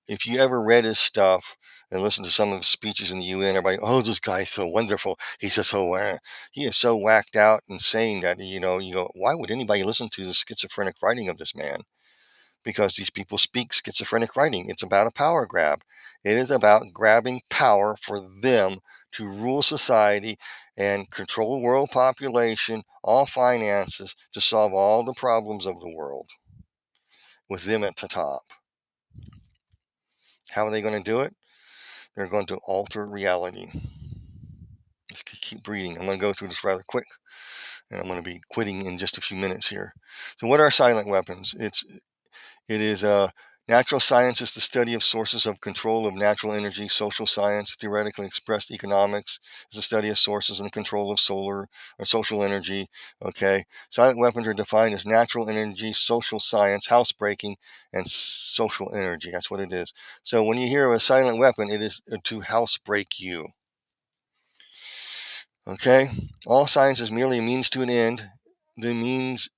if you ever read his stuff and listened to some of his speeches in the UN, everybody, oh, this guy's so wonderful. He's just so, he is so whacked out and saying that, you go, why would anybody listen to the schizophrenic writing of this man? Because these people speak schizophrenic writing. It's about a power grab. It is about grabbing power for them to rule society and control world population, all finances, to solve all the problems of the world with them at the top. How are they going to do it? They're going to alter reality. Let's keep reading. I'm going to go through this rather quick, and I'm going to be quitting in just a few minutes here. So what are silent weapons? It is natural science is the study of sources of control of natural energy. Social science, theoretically expressed economics, is the study of sources and control of solar or social energy. Okay, silent weapons are defined as natural energy, social science, housebreaking, and social energy. That's what it is. So when you hear of a silent weapon, it is to housebreak you. Okay, all science is merely a means to an end. The means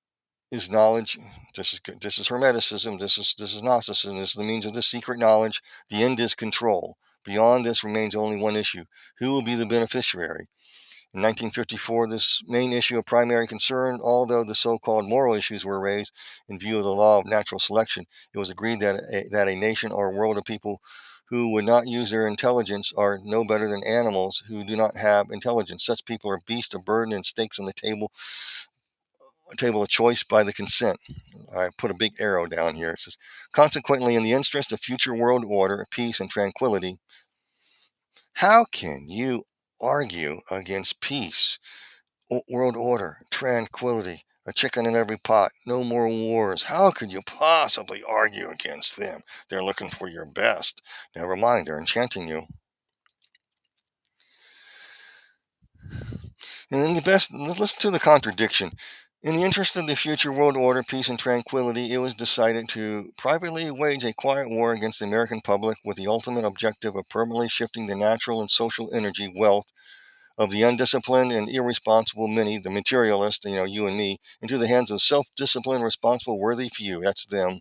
is knowledge. This is good. This is Hermeticism. This is Gnosticism. This is the means of this secret knowledge. The end is control. Beyond this remains only one issue: who will be the beneficiary? In 1954, this main issue of primary concern, although the so-called moral issues were raised in view of the law of natural selection, it was agreed that a nation or a world of people who would not use their intelligence are no better than animals who do not have intelligence. Such people are beasts of burden and stakes on the table of choice by the consent. I put a big arrow down here. It says, consequently, in the interest of future world order, peace, and tranquility, how can you argue against peace, world order, tranquility, a chicken in every pot, no more wars? How could you possibly argue against them? They're looking for your best. Never mind, they're enchanting you. And then listen to the contradiction. In the interest of the future world order, peace, and tranquility, it was decided to privately wage a quiet war against the American public with the ultimate objective of permanently shifting the natural and social energy wealth of the undisciplined and irresponsible many, the materialists, you and me, into the hands of self-disciplined, responsible, worthy few. That's them.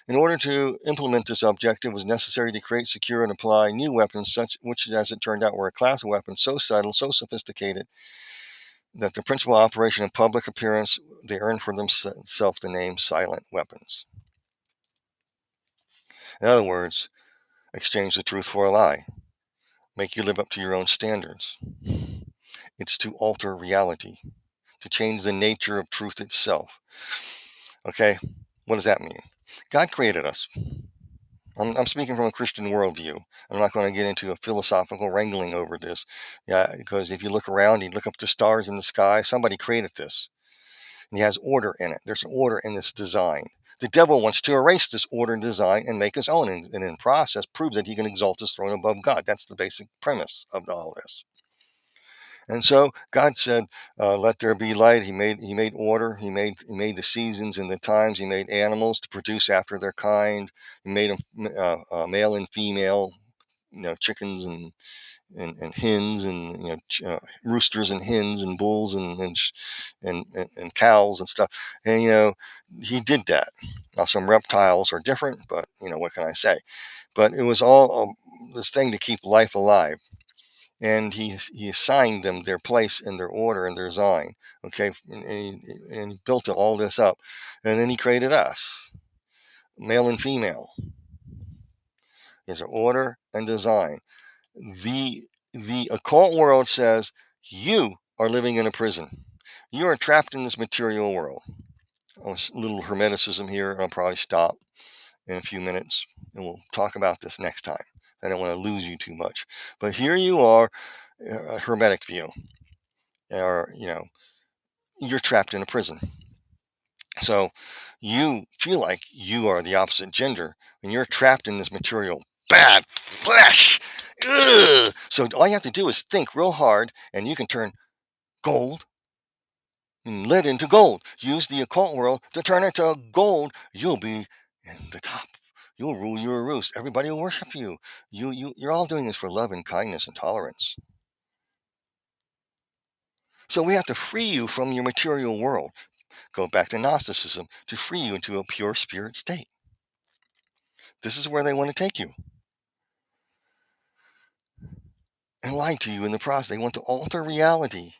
In order to implement this objective, it was necessary to create, secure, and apply new weapons, which, as it turned out, were a class of weapons so subtle, so sophisticated, that the principal operation of public appearance, they earned for themselves the name silent weapons. In other words, exchange the truth for a lie, make you live up to your own standards. It's to alter reality, to change the nature of truth itself. Okay, what does that mean? God created us. I'm speaking from a Christian worldview. I'm not going to get into a philosophical wrangling over this. Yeah, because if you look around, you look up the stars in the sky, somebody created this. And he has order in it. There's order in this design. The devil wants to erase this order and design and make his own, and in the process prove that he can exalt his throne above God. That's the basic premise of all this. And so God said, "Let there be light." He made order. He made the seasons and the times. He made animals to produce after their kind. He made them male and female. Chickens and hens and roosters and hens and bulls and cows and stuff. And he did that. Now some reptiles are different, but what can I say? But it was all this thing to keep life alive, and he assigned them their place and their order and their design. Okay, and he built all this up, and then he created us, male and female. There's an order and design. The occult world says you are living in a prison. You are trapped in this material world. A little hermeticism here. I'll probably stop in a few minutes, and we'll talk about this next time. I don't want to lose you too much. But here you are, a hermetic view, or you're trapped in a prison. So you feel like you are the opposite gender, and you're trapped in this material bad flesh. Ugh. So all you have to do is think real hard, and you can turn gold and lead into gold. Use the occult world to turn it to gold. You'll be in the top. You'll rule your roost. Everybody will worship you. You're all doing this for love and kindness and tolerance. So we have to free you from your material world. Go back to Gnosticism to free you into a pure spirit state. This is where they want to take you and lie to you in the process. They want to alter reality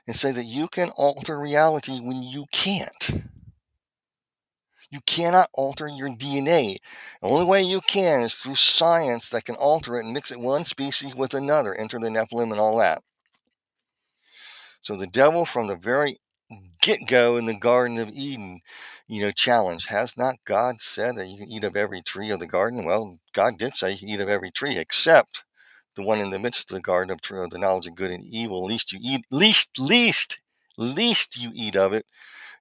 and say that you can alter reality when you can't. You cannot alter your DNA. The only way you can is through science that can alter it and mix it one species with another, enter the Nephilim and all that. So the devil, from the very get-go in the Garden of Eden, challenge. Has not God said that you can eat of every tree of the garden? Well, God did say you can eat of every tree except the one in the midst of the garden of the knowledge of good and evil. Least you eat, least you eat of it,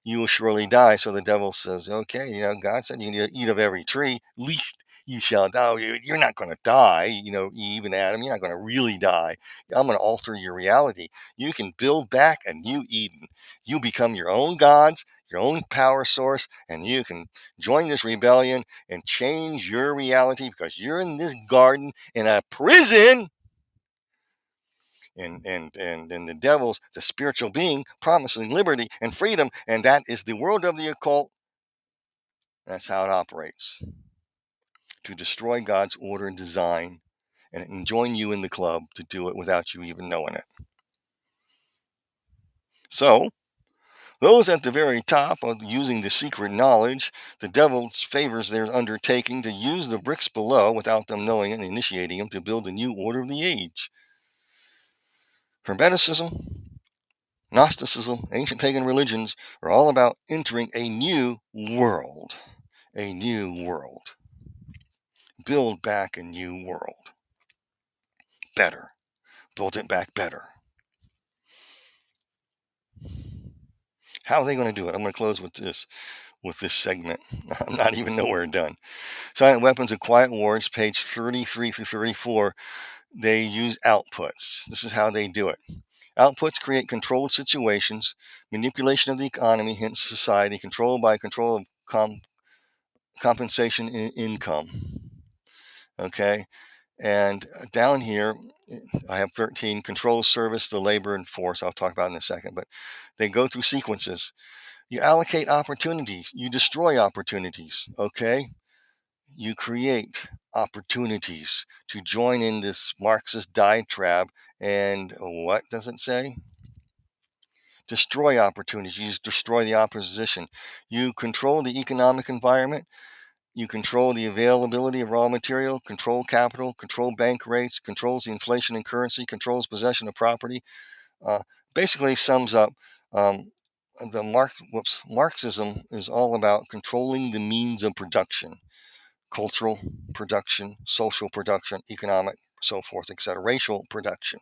you will surely die. So the devil says, okay, God said you need to eat of every tree, least you shall die. You're not going to die, Eve and Adam, you're not going to really die. I'm going to alter your reality. You can build back a new Eden. You become your own gods, your own power source, and you can join this rebellion and change your reality because you're in this garden in a prison. And the devil's the spiritual being promising liberty and freedom, and that is the world of the occult. That's how it operates, to destroy God's order and design and join you in the club to do it without you even knowing it. So those at the very top are using the secret knowledge. The devil favors their undertaking to use the bricks below without them knowing it and initiating them to build a new order of the age. Hermeticism, Gnosticism, ancient pagan religions are all about entering a new world. A new world. Build back a new world. Better. Build it back better. How are they going to do it? I'm going to close with this segment. I'm not even nowhere done. Silent Weapons of Quiet Wars, page 33 through 34. They use outputs. This is how they do it. Outputs create controlled situations, manipulation of the economy, hence society, control of compensation in income. Okay, and down here, I have 13, control service, the labor and force. I'll talk about in a second, but they go through sequences. You allocate opportunities, you destroy opportunities. Okay, you create opportunities to join in this Marxist diatribe. And what does it say? Destroy opportunities. You destroy the opposition. You control the economic environment. You control the availability of raw material, control capital, control bank rates, controls the inflation in currency, controls possession of property. Basically sums up Marxism is all about controlling the means of production, cultural production, social production, economic, so forth, etc., racial production.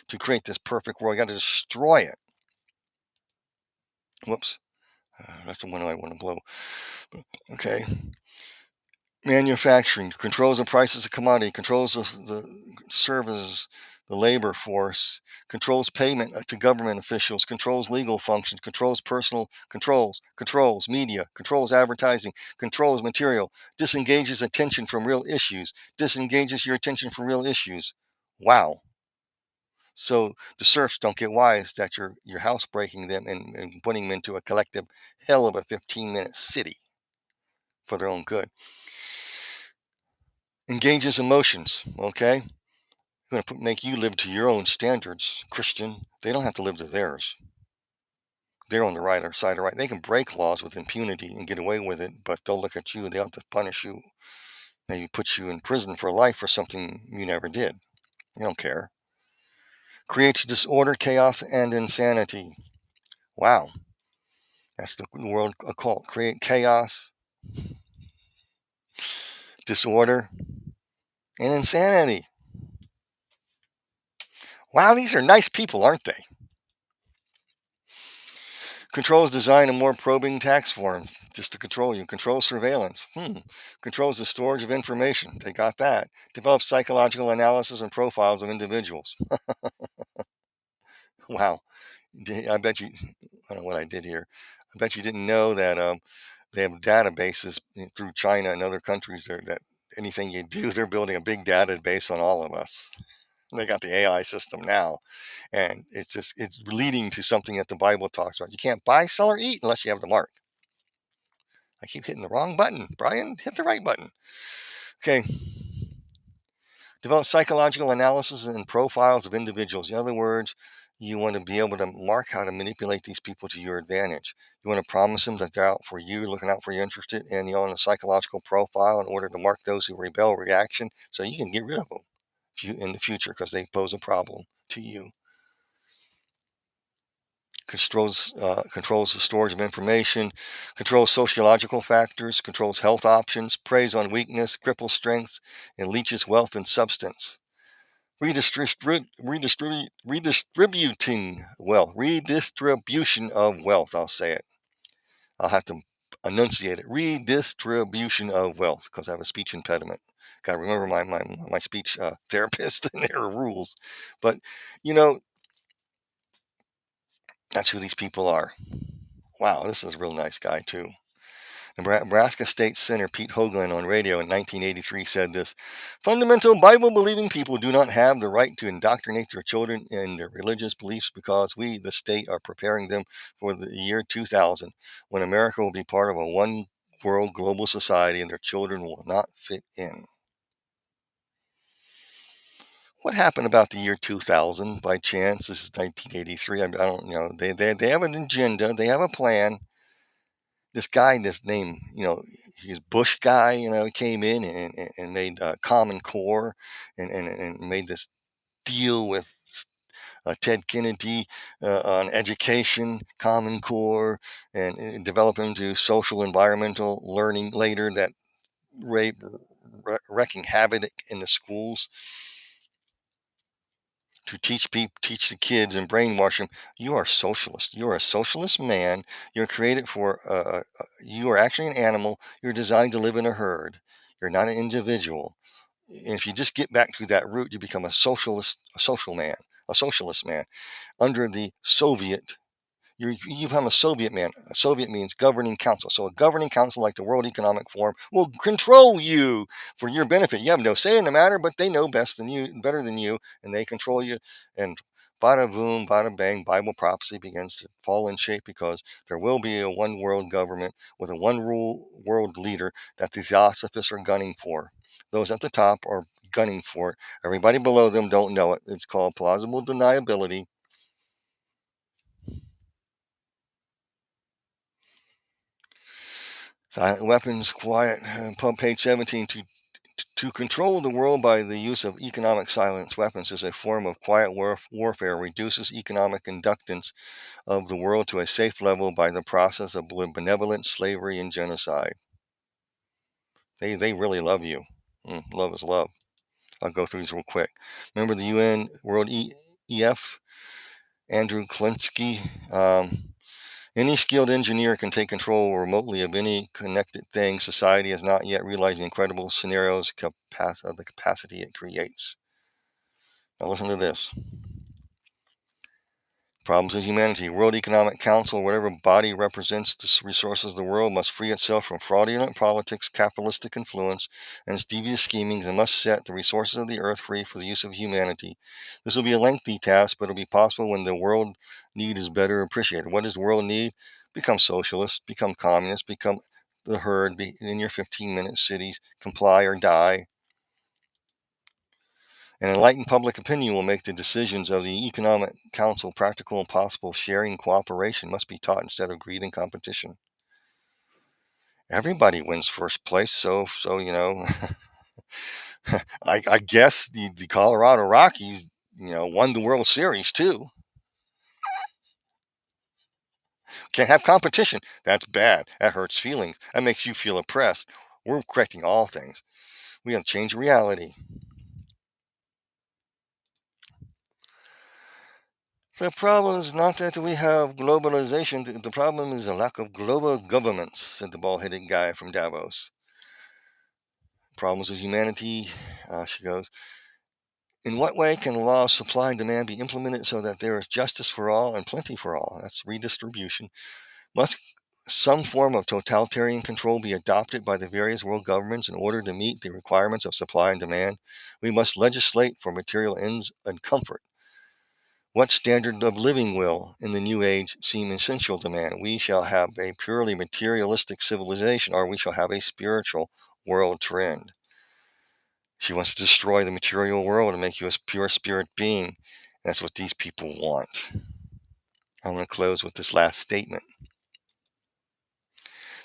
To create this perfect world, you got to destroy it. Whoops. That's the one I want to blow. Okay. Manufacturing controls the prices of commodity, controls the services, the labor force, controls payment to government officials, controls legal functions, controls personal controls media, controls advertising, controls material, disengages attention from real issues, disengages your attention from real issues. Wow. So the serfs don't get wise that you're housebreaking them and putting them into a collective hell of a 15-minute city for their own good. Engages emotions, okay? Going to make you live to your own standards, Christian. They don't have to live to theirs. They're on the right side of right. They can break laws with impunity and get away with it, but they'll look at you. They'll have to punish you, maybe put you in prison for life for something you never did. They don't care. Creates disorder, chaos, and insanity. Wow. That's the world occult. Create chaos, disorder, and insanity. Wow, these are nice people, aren't they? Controls design a more probing tax form just to control you. Controls surveillance. Controls the storage of information. They got that. Develops psychological analysis and profiles of individuals. Wow. I bet you, I don't know what I did here. I bet you didn't know that they have databases through China and other countries there that anything you do, they're building a big database on all of us. They got the AI system now, and it's leading to something that the Bible talks about. You can't buy, sell, or eat unless you have the mark. I keep hitting the wrong button. Brian, hit the right button. Okay. Develop psychological analysis and profiles of individuals. In other words, you want to be able to mark how to manipulate these people to your advantage. You want to promise them that they're out for you, looking out for you, interested, and you want a psychological profile in order to mark those who rebel, reaction, so you can get rid of them in the future because they pose a problem to you. Controls the storage of information, controls sociological factors, controls health options, preys on weakness, cripples strength, and leaches wealth and substance. Redistributing wealth, redistribution of wealth. I'll say it. I'll have to enunciate it. Redistribution of wealth, because I have a speech impediment. Got to remember my speech therapist and their rules. But that's who these people are. Wow, this is a real nice guy too. Nebraska State Senator Pete Hoagland on radio in 1983 said this: fundamental Bible-believing people do not have the right to indoctrinate their children in their religious beliefs because we, the state, are preparing them for the year 2000, when America will be part of a one-world global society and their children will not fit in. What happened about the year 2000 by chance? This is 1983. I don't know. They have an agenda. They have a plan. This guy, this name, he's Bush guy, he came in and made Common Core and made this deal with Ted Kennedy on education, Common Core, and develop into social environmental learning later that wreaking havoc in the schools. To teach the kids and brainwash them. You are socialist. You're a socialist man. You're created for. You are actually an animal. You're designed to live in a herd. You're not an individual. And if you just get back to that root, you become a socialist man under the Soviet. You become a Soviet man. A Soviet means governing council. So a governing council like the World Economic Forum will control you for your benefit. You have no say in the matter, but they know better than you, and they control you. And bada boom, bada bang, Bible prophecy begins to fall in shape because there will be a one world government with a one world leader that the Theosophists are gunning for. Those at the top are gunning for it. Everybody below them don't know it. It's called plausible deniability. Silent weapons, quiet, page 17, to control the world by the use of economic silence weapons is a form of quiet warfare, reduces economic inductance of the world to a safe level by the process of benevolent slavery and genocide. They really love you. Love is love. I'll go through these real quick. Remember the UN World EF, Andrew Klinsky. Any skilled engineer can take control remotely of any connected thing. Society has not yet realized the incredible scenarios of the capacity it creates. Now listen to this. Problems of humanity. World Economic Council, whatever body represents the resources of the world, must free itself from fraudulent politics, capitalistic influence, and its devious schemings, and must set the resources of the earth free for the use of humanity. This will be a lengthy task, but it will be possible when the world need is better appreciated. What does the world need? Become socialist, become communist, become the herd, be in your 15-minute cities, comply or die. An enlightened public opinion will make the decisions of the Economic Council practical and possible. Sharing cooperation must be taught instead of greed and competition. Everybody wins first place, so I guess the Colorado Rockies, won the World Series too. Can't have competition. That's bad. That hurts feelings. That makes you feel oppressed. We're correcting all things. We have to change reality. The problem is not that we have globalization. The problem is a lack of global governments, said the bald-headed guy from Davos. Problems of humanity, she goes. In what way can the law of supply and demand be implemented so that there is justice for all and plenty for all? That's redistribution. Must some form of totalitarian control be adopted by the various world governments in order to meet the requirements of supply and demand? We must legislate for material ends and comfort. What standard of living will, in the new age, seem essential to man? We shall have a purely materialistic civilization, or we shall have a spiritual world trend. She wants to destroy the material world and make you a pure spirit being. That's what these people want. I'm going to close with this last statement.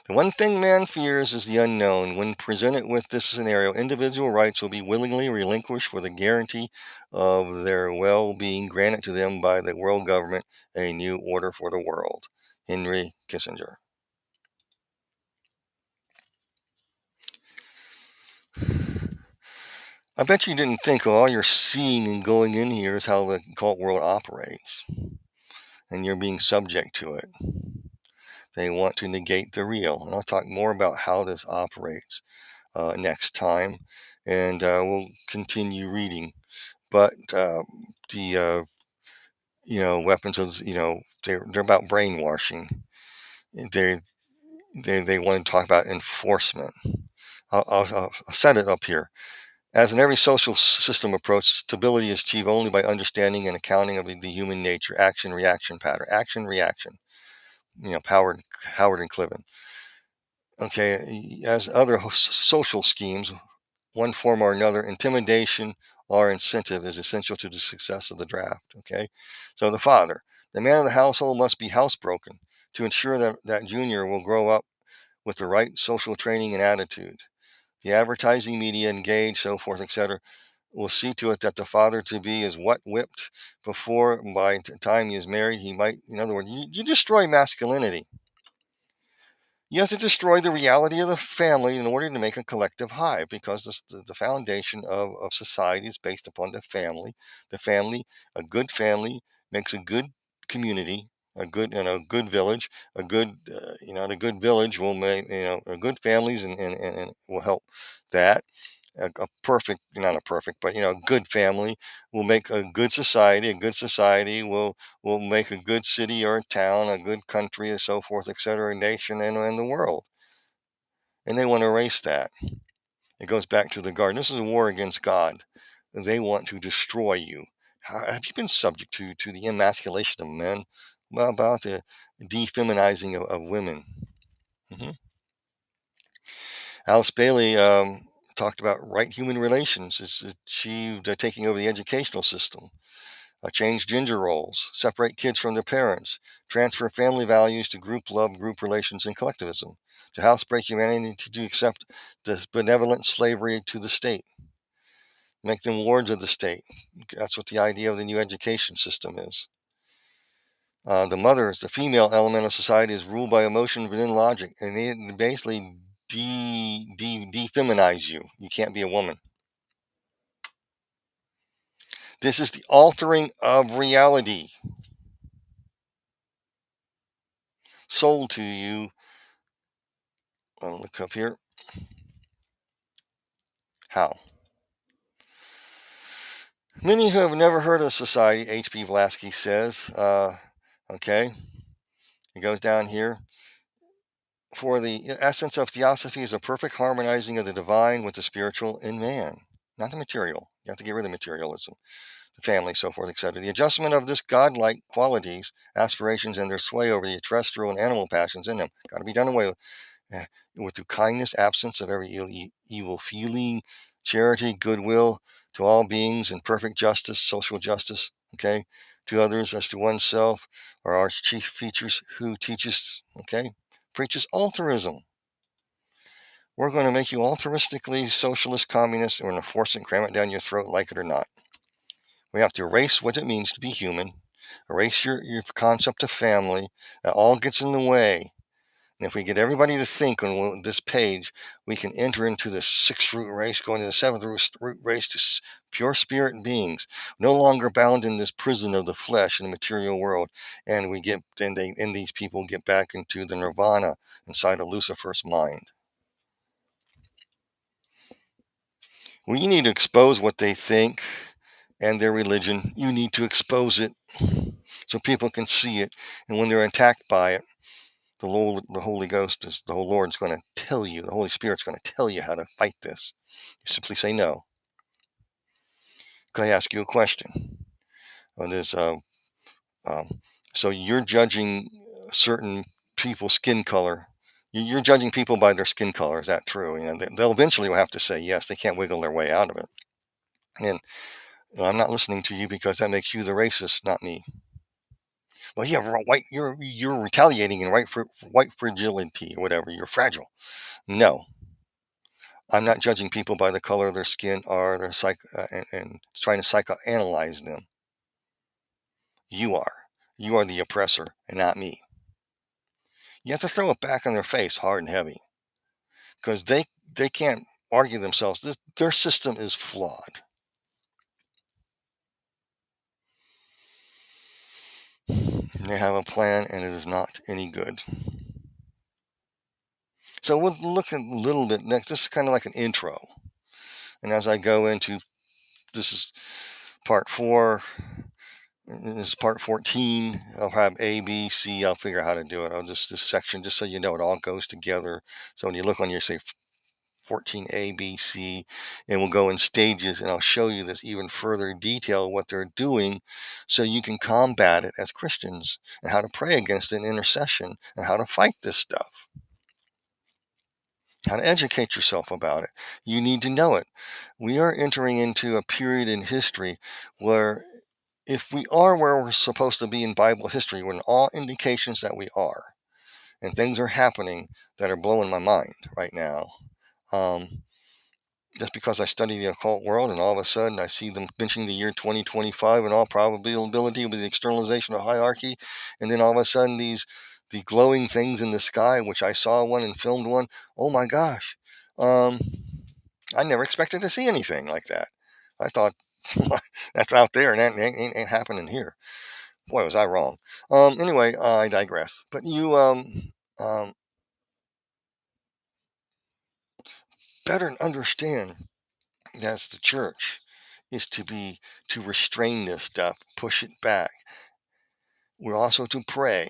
The one thing man fears is the unknown. When presented with this scenario, individual rights will be willingly relinquished for the guarantee of their well-being granted to them by the world government, a new order for the world. Henry Kissinger. I bet you didn't think all you're seeing and going in here is how the occult world operates, and you're being subject to it. They want to negate the real, and I'll talk more about how this operates next time, and we'll continue reading. But the weapons of they're about brainwashing. They want to talk about enforcement. I'll set it up here. As in every social system approach, stability is achieved only by understanding and accounting of the human nature, action-reaction pattern, action-reaction. Howard and Cliven. Okay, as other social schemes, one form or another, intimidation or incentive is essential to the success of the draft. Okay, so the father, the man of the household, must be housebroken to ensure that junior will grow up with the right social training and attitude. The advertising media engaged, so forth, etc., will see to it that the father to be is whipped before by the time he is married. He might, in other words, you destroy masculinity. You have to destroy the reality of the family in order to make a collective hive, because the foundation of society is based upon the family. The family, a good family, makes a good community, a good village. The good village will make a good families and will help that. A perfect, not a perfect, but a good family will make a good society. A good society will make a good city or a town, a good country, and so forth, etc., nation, and the world. And they want to erase that. It goes back to the garden. This is a war against God. They want to destroy you. Have you been subject to the emasculation of men? Well, about the defeminizing of women? Mm-hmm. Alice Bailey talked about right human relations is achieved taking over the educational system, change gender roles, separate kids from their parents, transfer family values to group love, group relations, and collectivism, to housebreak humanity to accept this benevolent slavery to the state, make them wards of the state. That's what the idea of the new education system is. The female element of society is ruled by emotion within logic, and they basically defeminize you. You can't be a woman. This is the altering of reality sold to you. I'll look up here. How? Many who have never heard of society, H.P. Vlasky says, okay, it goes down here. For the essence of theosophy is a perfect harmonizing of the divine with the spiritual in man, not the material. You have to get rid of materialism, the family, so forth, etc. The adjustment of this godlike qualities, aspirations, and their sway over the terrestrial and animal passions in them, got to be done away with through kindness, absence of every evil feeling, charity, goodwill to all beings, and perfect justice, social justice, okay, to others as to oneself, are our chief features. Who teaches, okay, preaches altruism. We're going to make you altruistically socialist, communist, and we're going to force it and cram it down your throat, like it or not. We have to erase what it means to be human, erase your concept of family. That all gets in the way. And if we get everybody to think on this page, we can enter into the sixth root race, going to the seventh root race to pure spirit beings, no longer bound in this prison of the flesh and the material world. And these people get back into the nirvana inside of Lucifer's mind. Well, you need to expose what they think and their religion. You need to expose it so people can see it. And when they're attacked by it, the Holy Ghost, the whole Lord's going to tell you, the Holy Spirit's going to tell you how to fight this. You simply say no. Can I ask you a question? So you're judging certain people's skin color. You're judging people by their skin color. Is that true? They'll eventually have to say yes. They can't wiggle their way out of it. And I'm not listening to you because that makes you the racist, not me. Well, yeah, white. You're retaliating in white fragility or whatever. You're fragile. No, I'm not judging people by the color of their skin or their and trying to psychoanalyze them. You are. You are the oppressor and not me. You have to throw it back in their face hard and heavy because they can't argue themselves. Their system is flawed. They have a plan and it is not any good. So we'll look a little bit next. This is kind of like an intro. And as I go into, this is part 4. This is part 14. I'll have A, B, C. I'll figure out how to do it. This section, just so you know, it all goes together. So when you look on your, say, 14A, B, C, and we'll go in stages, and I'll show you this even further detail, what they're doing, so you can combat it as Christians, and how to pray against it in intercession, and how to fight this stuff. How to educate yourself about it. You need to know it. We are entering into a period in history where, if we are where we're supposed to be in Bible history, when all indications that we are, and things are happening that are blowing my mind right now, just because I study the occult world, and all of a sudden I see them mentioning the year 2025 and all probability with the externalization of hierarchy, and then all of a sudden the glowing things in the sky, which I saw one and filmed one. Oh my gosh. I never expected to see anything like that. I thought that's out there and that ain't happening here. Boy, was I wrong. Anyway, I digress. But you better understand that's the church is to restrain this stuff, push it back. We're also to pray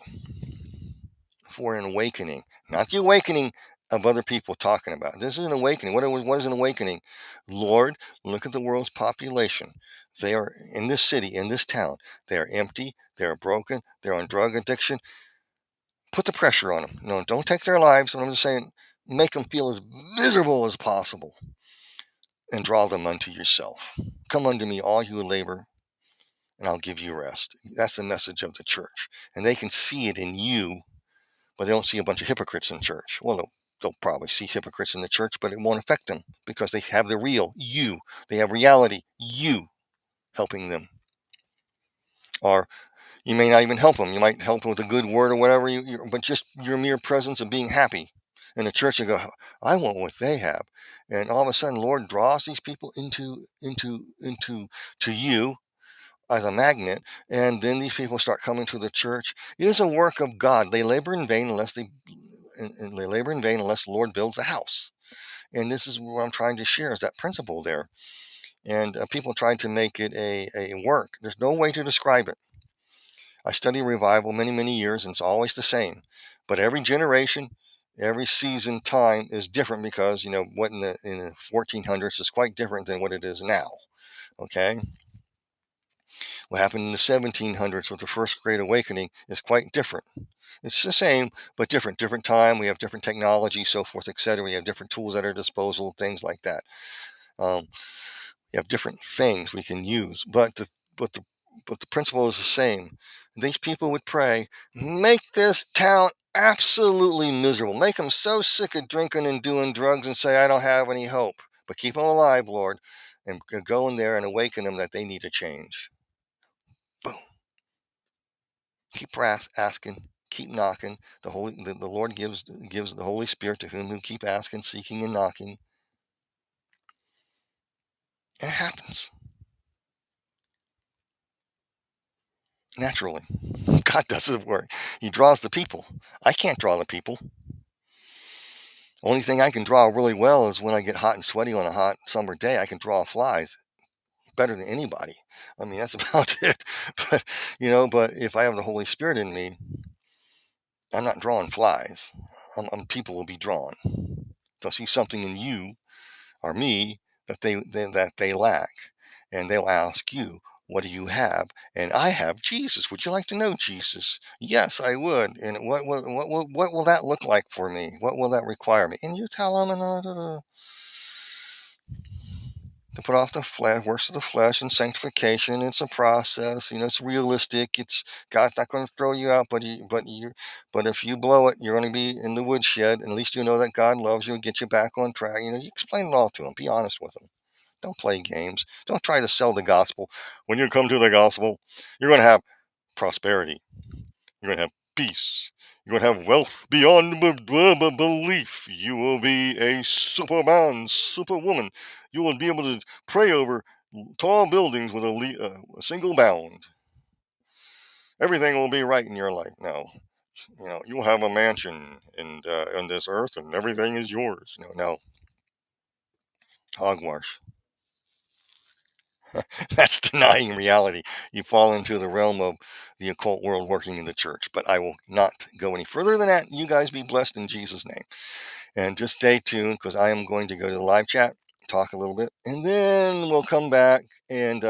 for an awakening, not the awakening of other people talking about. This is an awakening. What is an awakening? Lord, look at the world's population. They are in this city, in this town. They are empty. They are broken. They're on drug addiction. Put the pressure on them. No, don't take their lives. I'm just saying, make them feel as miserable as possible and draw them unto yourself. Come unto me, all you labor, and I'll give you rest. That's the message of the church. And they can see it in you, but they don't see a bunch of hypocrites in church. Well, they'll probably see hypocrites in the church, but it won't affect them because they have the real you. They have reality, you helping them. Or you may not even help them. You might help them with a good word or whatever, but just your mere presence of being happy in the church and go, I want what they have. And all of a sudden, Lord draws these people to you as a magnet, and then these people start coming to the church. It is a work of God. They labor in vain and they labor in vain unless the Lord builds the house. And this is what I'm trying to share, is that principle there. And people try to make it a work. There's no way to describe it. I study revival many years, and it's always the same. But every generation, every season, time is different, because what in the 1400s is quite different than what it is now. Okay, what happened in the 1700s with the First Great Awakening is quite different. It's the same, but different. Different time. We have different technology, so forth, etc. We have different tools at our disposal, things like that. Um, we have different things we can use, but the principle is the same. These people would pray, make this town absolutely miserable. Make them so sick of drinking and doing drugs and say, I don't have any hope. But keep them alive, Lord, and go in there and awaken them that they need a change. Boom. Keep asking, keep knocking. The Lord gives the Holy Spirit to whom who keep asking, seeking, and knocking. And it happens naturally. God does the work. He draws the people. I can't draw the people. Only thing I can draw really well is when I get hot and sweaty on a hot summer day. I can draw flies better than anybody. I mean, that's about it. But but if I have the Holy Spirit in me, I'm not drawing flies. People will be drawn. They'll see something in you or me that they lack, and they'll ask you, what do you have? And I have Jesus. Would you like to know Jesus? Yes, I would. And what will that look like for me? What will that require me? And you tell them, and to put off the flesh, works of the flesh, and sanctification. It's a process. It's realistic. It's God's not going to throw you out, but if you blow it, you're going to be in the woodshed. And at least you know that God loves you and get you back on track. You explain it all to them. Be honest with them. Don't play games. Don't try to sell the gospel. When you come to the gospel, you're going to have prosperity. You're going to have peace. You're going to have wealth beyond belief. You will be a superman, superwoman. You will be able to pray over tall buildings with a single bound. Everything will be right in your life. No, you'll have a mansion on this earth, and everything is yours. No, hogwash. That's denying reality. You fall into the realm of the occult world working in the church. But I will not go any further than that. You guys be blessed in Jesus' name. And just stay tuned, because I am going to go to the live chat, talk a little bit, and then we'll come back, and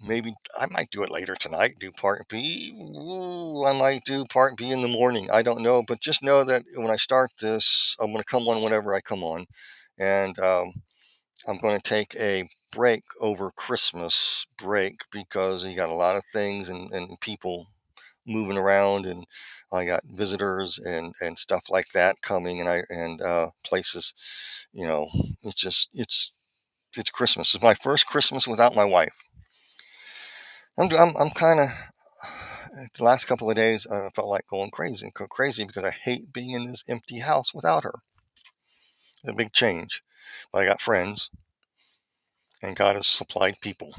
maybe I might do it later tonight, do part B. Ooh, I might do part B in the morning. I don't know. But just know that when I start this, I'm going to come on whenever I come on. And I'm going to take a break over Christmas break, because you got a lot of things and people moving around, and I got visitors and stuff like that coming, and places. It's Christmas. It's my first Christmas without my wife. I'm kind of, the last couple of days I felt like going crazy because I hate being in this empty house without her. It's a big change, but I got friends, and God has supplied people.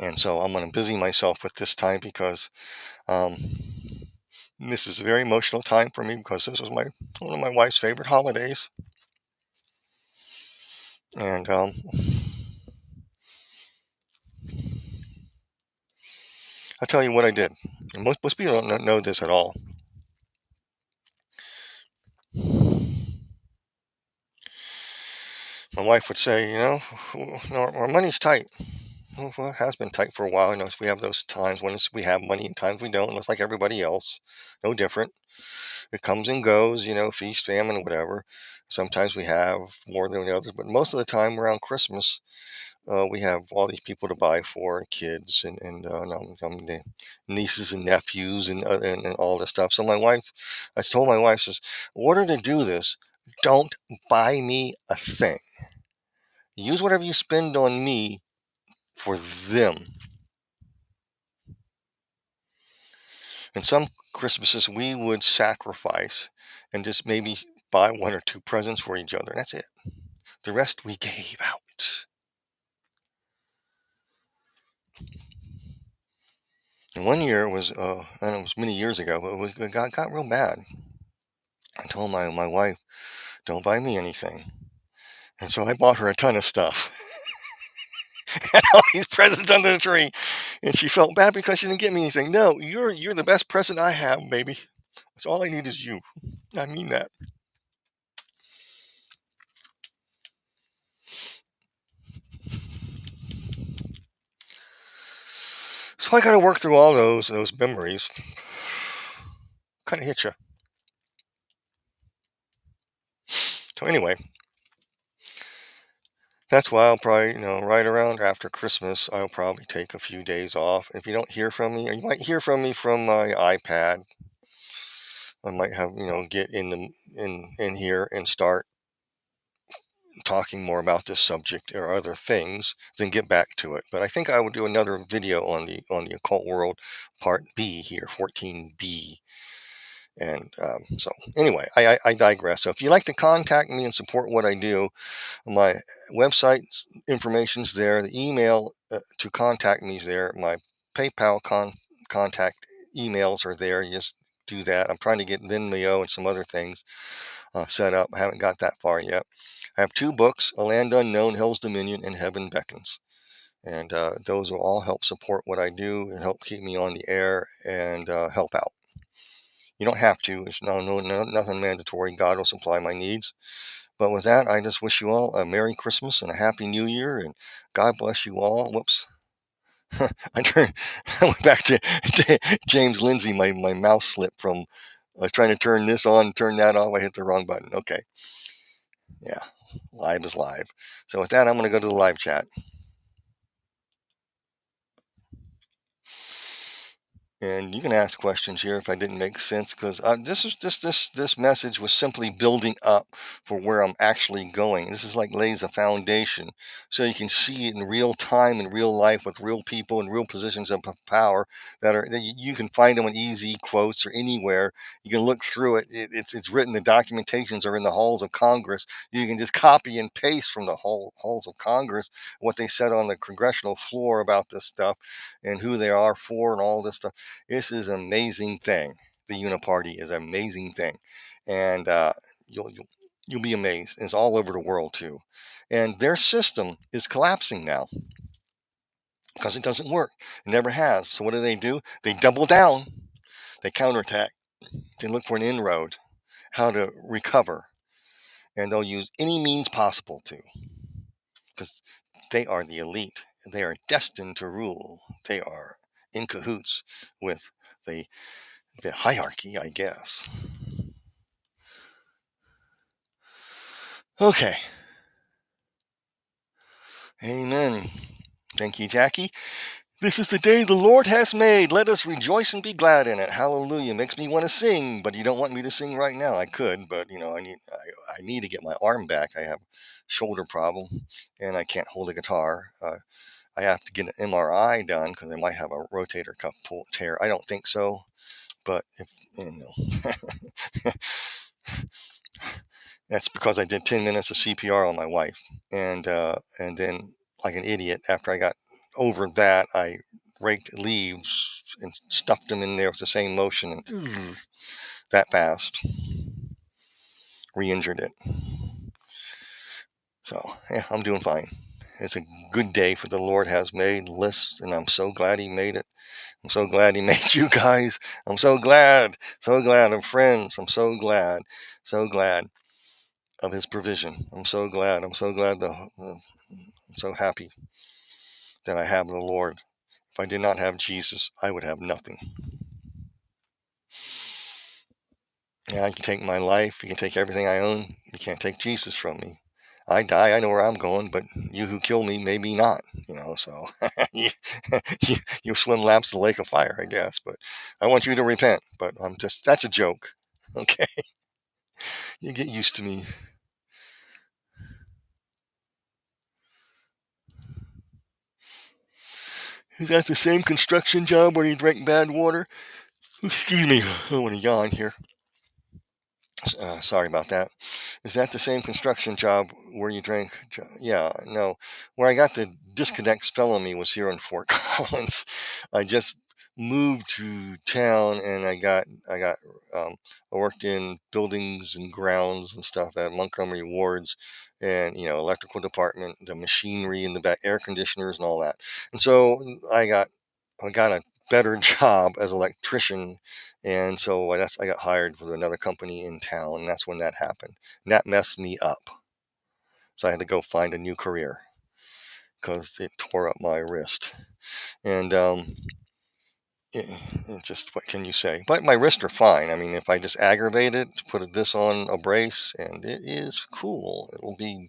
And so I'm going to busy myself with this time, because this is a very emotional time for me, because this was one of my wife's favorite holidays. And I'll tell you what I did. And most people don't know this at all. My wife would say, our money's tight. Well, it has been tight for a while. We have those times when we have money and times we don't. It's like everybody else. No different. It comes and goes, feast, famine, whatever. Sometimes we have more than the others, but most of the time around Christmas, we have all these people to buy for, kids and the nieces and nephews and all this stuff. So I told my wife, says, in order to do this, don't buy me a thing. Use whatever you spend on me for them. And some Christmases we would sacrifice and just maybe buy 1 or 2 presents for each other. That's it. The rest we gave out. And one year was, I know it was many years ago, but it got real bad. I told my wife, don't buy me anything. And so I bought her a ton of stuff. And all these presents under the tree. And she felt bad because she didn't get me anything. No, you're the best present I have, baby. That's all I need is you. I mean that. So I got to work through all those memories. Kind of hit you. So anyway, that's why I'll probably, right around after Christmas, I'll probably take a few days off. If you don't hear from me, or you might hear from me from my iPad. I might have, get in here and start talking more about this subject or other things, then get back to it. But I think I will do another video on the occult world, part B here, 14B. And so anyway, I digress. So if you'd like to contact me and support what I do, my website information's there. The email to contact me is there. My PayPal contact emails are there. You just do that. I'm trying to get Venmo and some other things set up. I haven't got that far yet. I have 2 books, A Land Unknown, Hell's Dominion, and Heaven Beckons. And those will all help support what I do and help keep me on the air and help out. You don't have to. It's nothing mandatory. God will supply my needs. But with that, I just wish you all a Merry Christmas and a Happy New Year, and God bless you all. Whoops. I went back to James Lindsay. My mouse slipped from, I was trying to turn this on, turn that off. I hit the wrong button. Okay. Yeah. Live is live. So with that, I'm going to go to the live chat. And you can ask questions here if I didn't make sense, because this message was simply building up for where I'm actually going. This is like lays a foundation, so you can see it in real time, in real life, with real people in real positions of power that you can find them in easy quotes or anywhere. You can look through it. It's written. The documentations are in the halls of Congress. You can just copy and paste from the halls of Congress what they said on the congressional floor about this stuff and who they are for and all this stuff. This is an amazing thing. The Uniparty is an amazing thing, and you'll be amazed. It's all over the world too, and their system is collapsing now because it doesn't work. It never has. So what do? They double down. They counterattack. They look for an inroad, how to recover, and they'll use any means possible to, because they are the elite. They are destined to rule. They are in cahoots with the hierarchy, I guess. Okay. Amen. Thank you, Jackie. This is the day the Lord has made. Let us rejoice and be glad in it. Hallelujah. Makes me want to sing, but you don't want me to sing right now. I could, but I need to get my arm back. I have shoulder problem, and I can't hold a guitar. I have to get an MRI done because I might have a rotator cuff tear. I don't think so, but if that's because I did 10 minutes of CPR on my wife, and then, like an idiot, after I got over that, I raked leaves and stuffed them in there with the same motion, and that fast re-injured it. So yeah, I'm doing fine. It's a good day for the Lord has made lists, and I'm so glad He made it. I'm so glad He made you guys. I'm so glad of friends. I'm so glad of His provision. I'm so glad. I'm so happy that I have the Lord. If I did not have Jesus, I would have nothing. Yeah, you can take my life. You can take everything I own. You can't take Jesus from me. I die. I know where I'm going, but you who kill me, maybe not. So you swim laps in the lake of fire, I guess. But I want you to repent. But that's a joke. Okay, you get used to me. Is that the same construction job where you drank bad water? Excuse me, I want to yawn here. Sorry about that. Is that the same construction job where you drank? Yeah, no. Where I got the disconnect spell on me was here in Fort Collins. I just moved to town, and I worked in buildings and grounds and stuff at Montgomery Wards, and electrical department, the machinery in the back, air conditioners and all that. And so I got a better job as an electrician, and so I got hired with another company in town, and that's when that happened. And that messed me up, so I had to go find a new career because it tore up my wrist. And it just, what can you say? But my wrists are fine. I mean, if I just aggravate it, put this on a brace, and it is cool. It'll be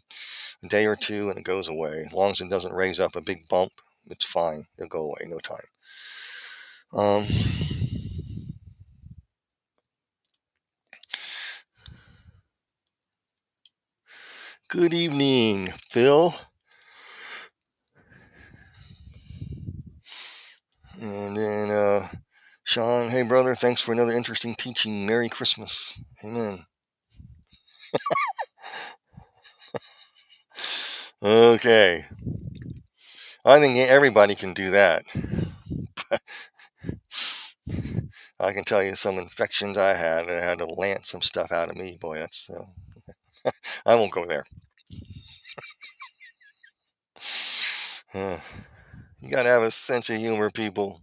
a day or two, and it goes away. As long as it doesn't raise up a big bump, it's fine. It'll go away, no time. Um, Good evening, Phil. And then Sean, hey brother, thanks for another interesting teaching. Merry Christmas. Amen. Okay. I think everybody can do that. I can tell you some infections I had, and I had to lance some stuff out of me. Boy, that's I won't go there. You gotta have a sense of humor, people.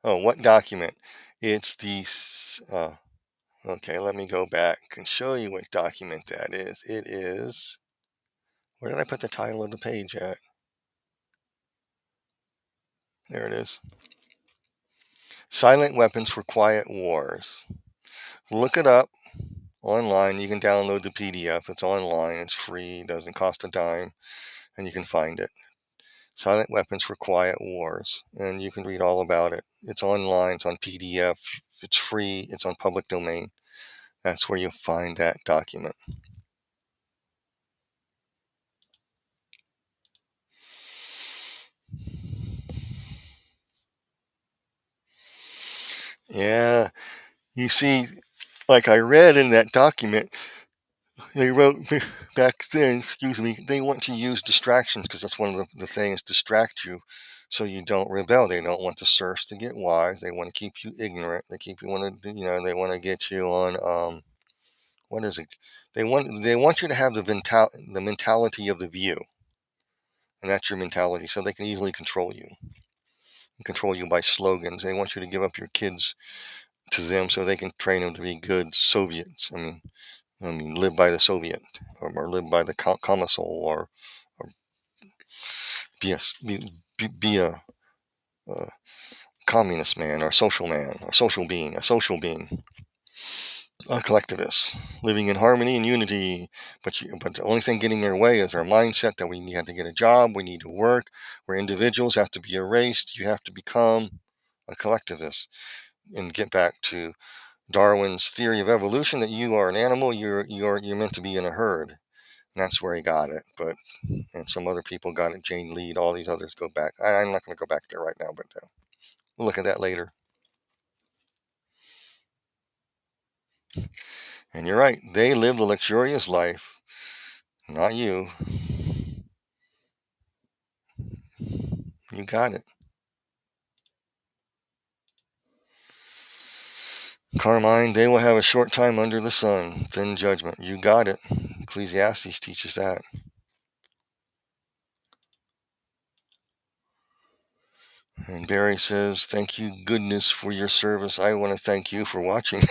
Oh, what document? It's the. Okay, let me go back and show you what document that is. It is. Where did I put the title of the page at? There it is. Silent Weapons for Quiet Wars. Look it up online. You can download the PDF. It's online. It's free. It doesn't cost a dime. And you can find it. Silent Weapons for Quiet Wars. And you can read all about it. It's online. It's on PDF. It's free. It's on public domain. That's where you'll find that document. Yeah. You see, like I read in that document, they wrote back then, they want to use distractions because that's one of the things, distract you so you don't rebel. They don't want the serfs to get wise. They want to keep you ignorant. They they want to get you on, what is it? They want you to have the mentality of the view, and that's your mentality, so they can easily control you by slogans. They want you to give up your kids to them so they can train them to be good Soviets. I mean, live by the Soviet, or live by the Commissar, or be a communist man, or social man, or social being, a collectivist, living in harmony and unity. But the only thing getting in their way is our mindset that we have to get a job, we need to work, where individuals have to be erased. You have to become a collectivist and get back to Darwin's theory of evolution, that you are an animal, you're meant to be in a herd. And that's where he got it. And some other people got it. Jane Lead, all these others go back. I'm not going to go back there right now, but we'll look at that later. And you're right. They lived a luxurious life, not you. You got it. Carmine, they will have a short time under the sun, then judgment. You got it. Ecclesiastes teaches that. And Barry says, thank you, goodness, for your service. I want to thank you for watching.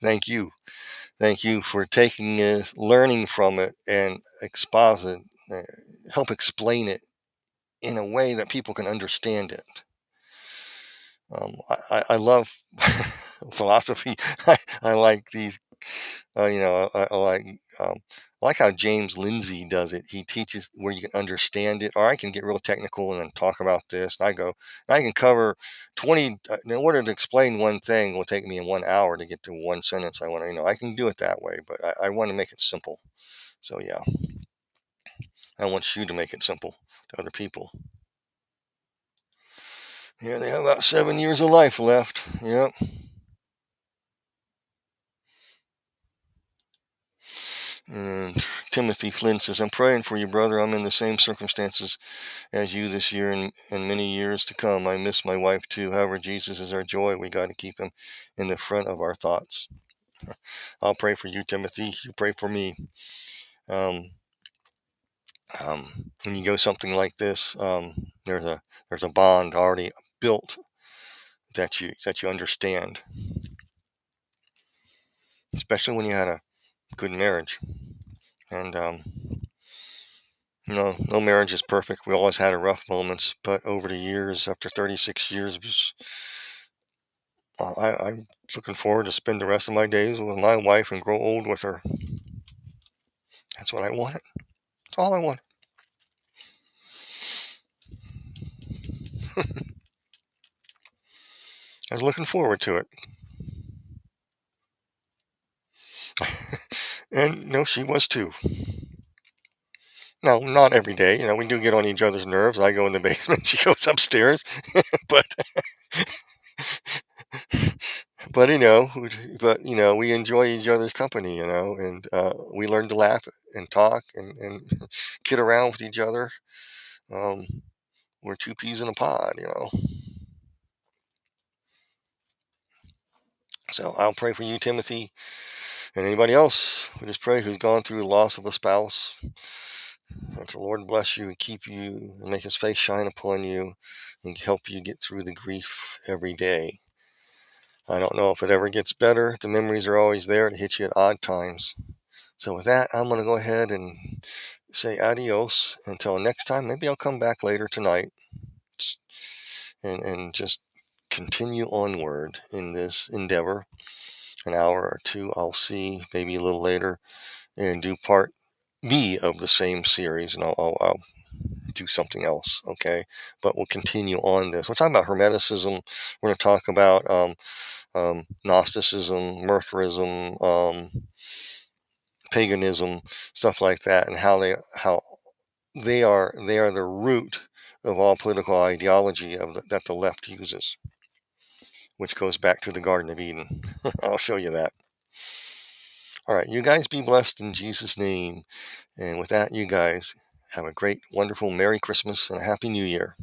Thank you. Thank you for taking this, learning from it, and help explain it in a way that people can understand it. I love philosophy. I like these. I like how James Lindsay does it. He teaches where you can understand it, or I can get real technical and then talk about this. And I can cover 20. In order to explain one thing, will take me 1 hour to get to one sentence. I can do it that way, but I want to make it simple. So yeah, I want you to make it simple to other people. Yeah, they have about 7 years of life left. Yep. And Timothy Flynn says, I'm praying for you, brother. I'm in the same circumstances as you this year and many years to come. I miss my wife too. However, Jesus is our joy. We got to keep him in the front of our thoughts. I'll pray for you, Timothy. You pray for me. Um, when you go something like this, there's a bond already built that you understand, especially when you had a good marriage. And no marriage is perfect. We always had our rough moments, but over the years, after 36 years, I'm looking forward to spend the rest of my days with my wife and grow old with her. That's what I wanted. That's all I wanted. I was looking forward to it. And no, she was too. No, not every day. We do get on each other's nerves. I go in the basement, she goes upstairs. but but we enjoy each other's company, and we learn to laugh and talk and kid around with each other. Um, we're two peas in a pod. So I'll pray for you, Timothy, and anybody else. We just pray who's gone through the loss of a spouse. That the Lord bless you and keep you and make his face shine upon you and help you get through the grief every day. I don't know if it ever gets better. The memories are always there to hit you at odd times. So with that, I'm going to go ahead and say adios until next time. Maybe I'll come back later tonight and just continue onward in this endeavor. An hour or two, I'll see, maybe a little later, and do part B of the same series, and I'll do something else, okay? But we'll continue on this. We're talking about Hermeticism. We're going to talk about Gnosticism, Mithraism, paganism, stuff like that, and how they are the root of all political ideology that the left uses, which goes back to the Garden of Eden. I'll show you that. All right, you guys be blessed in Jesus' name. And with that, you guys have a great, wonderful, Merry Christmas and a Happy New Year.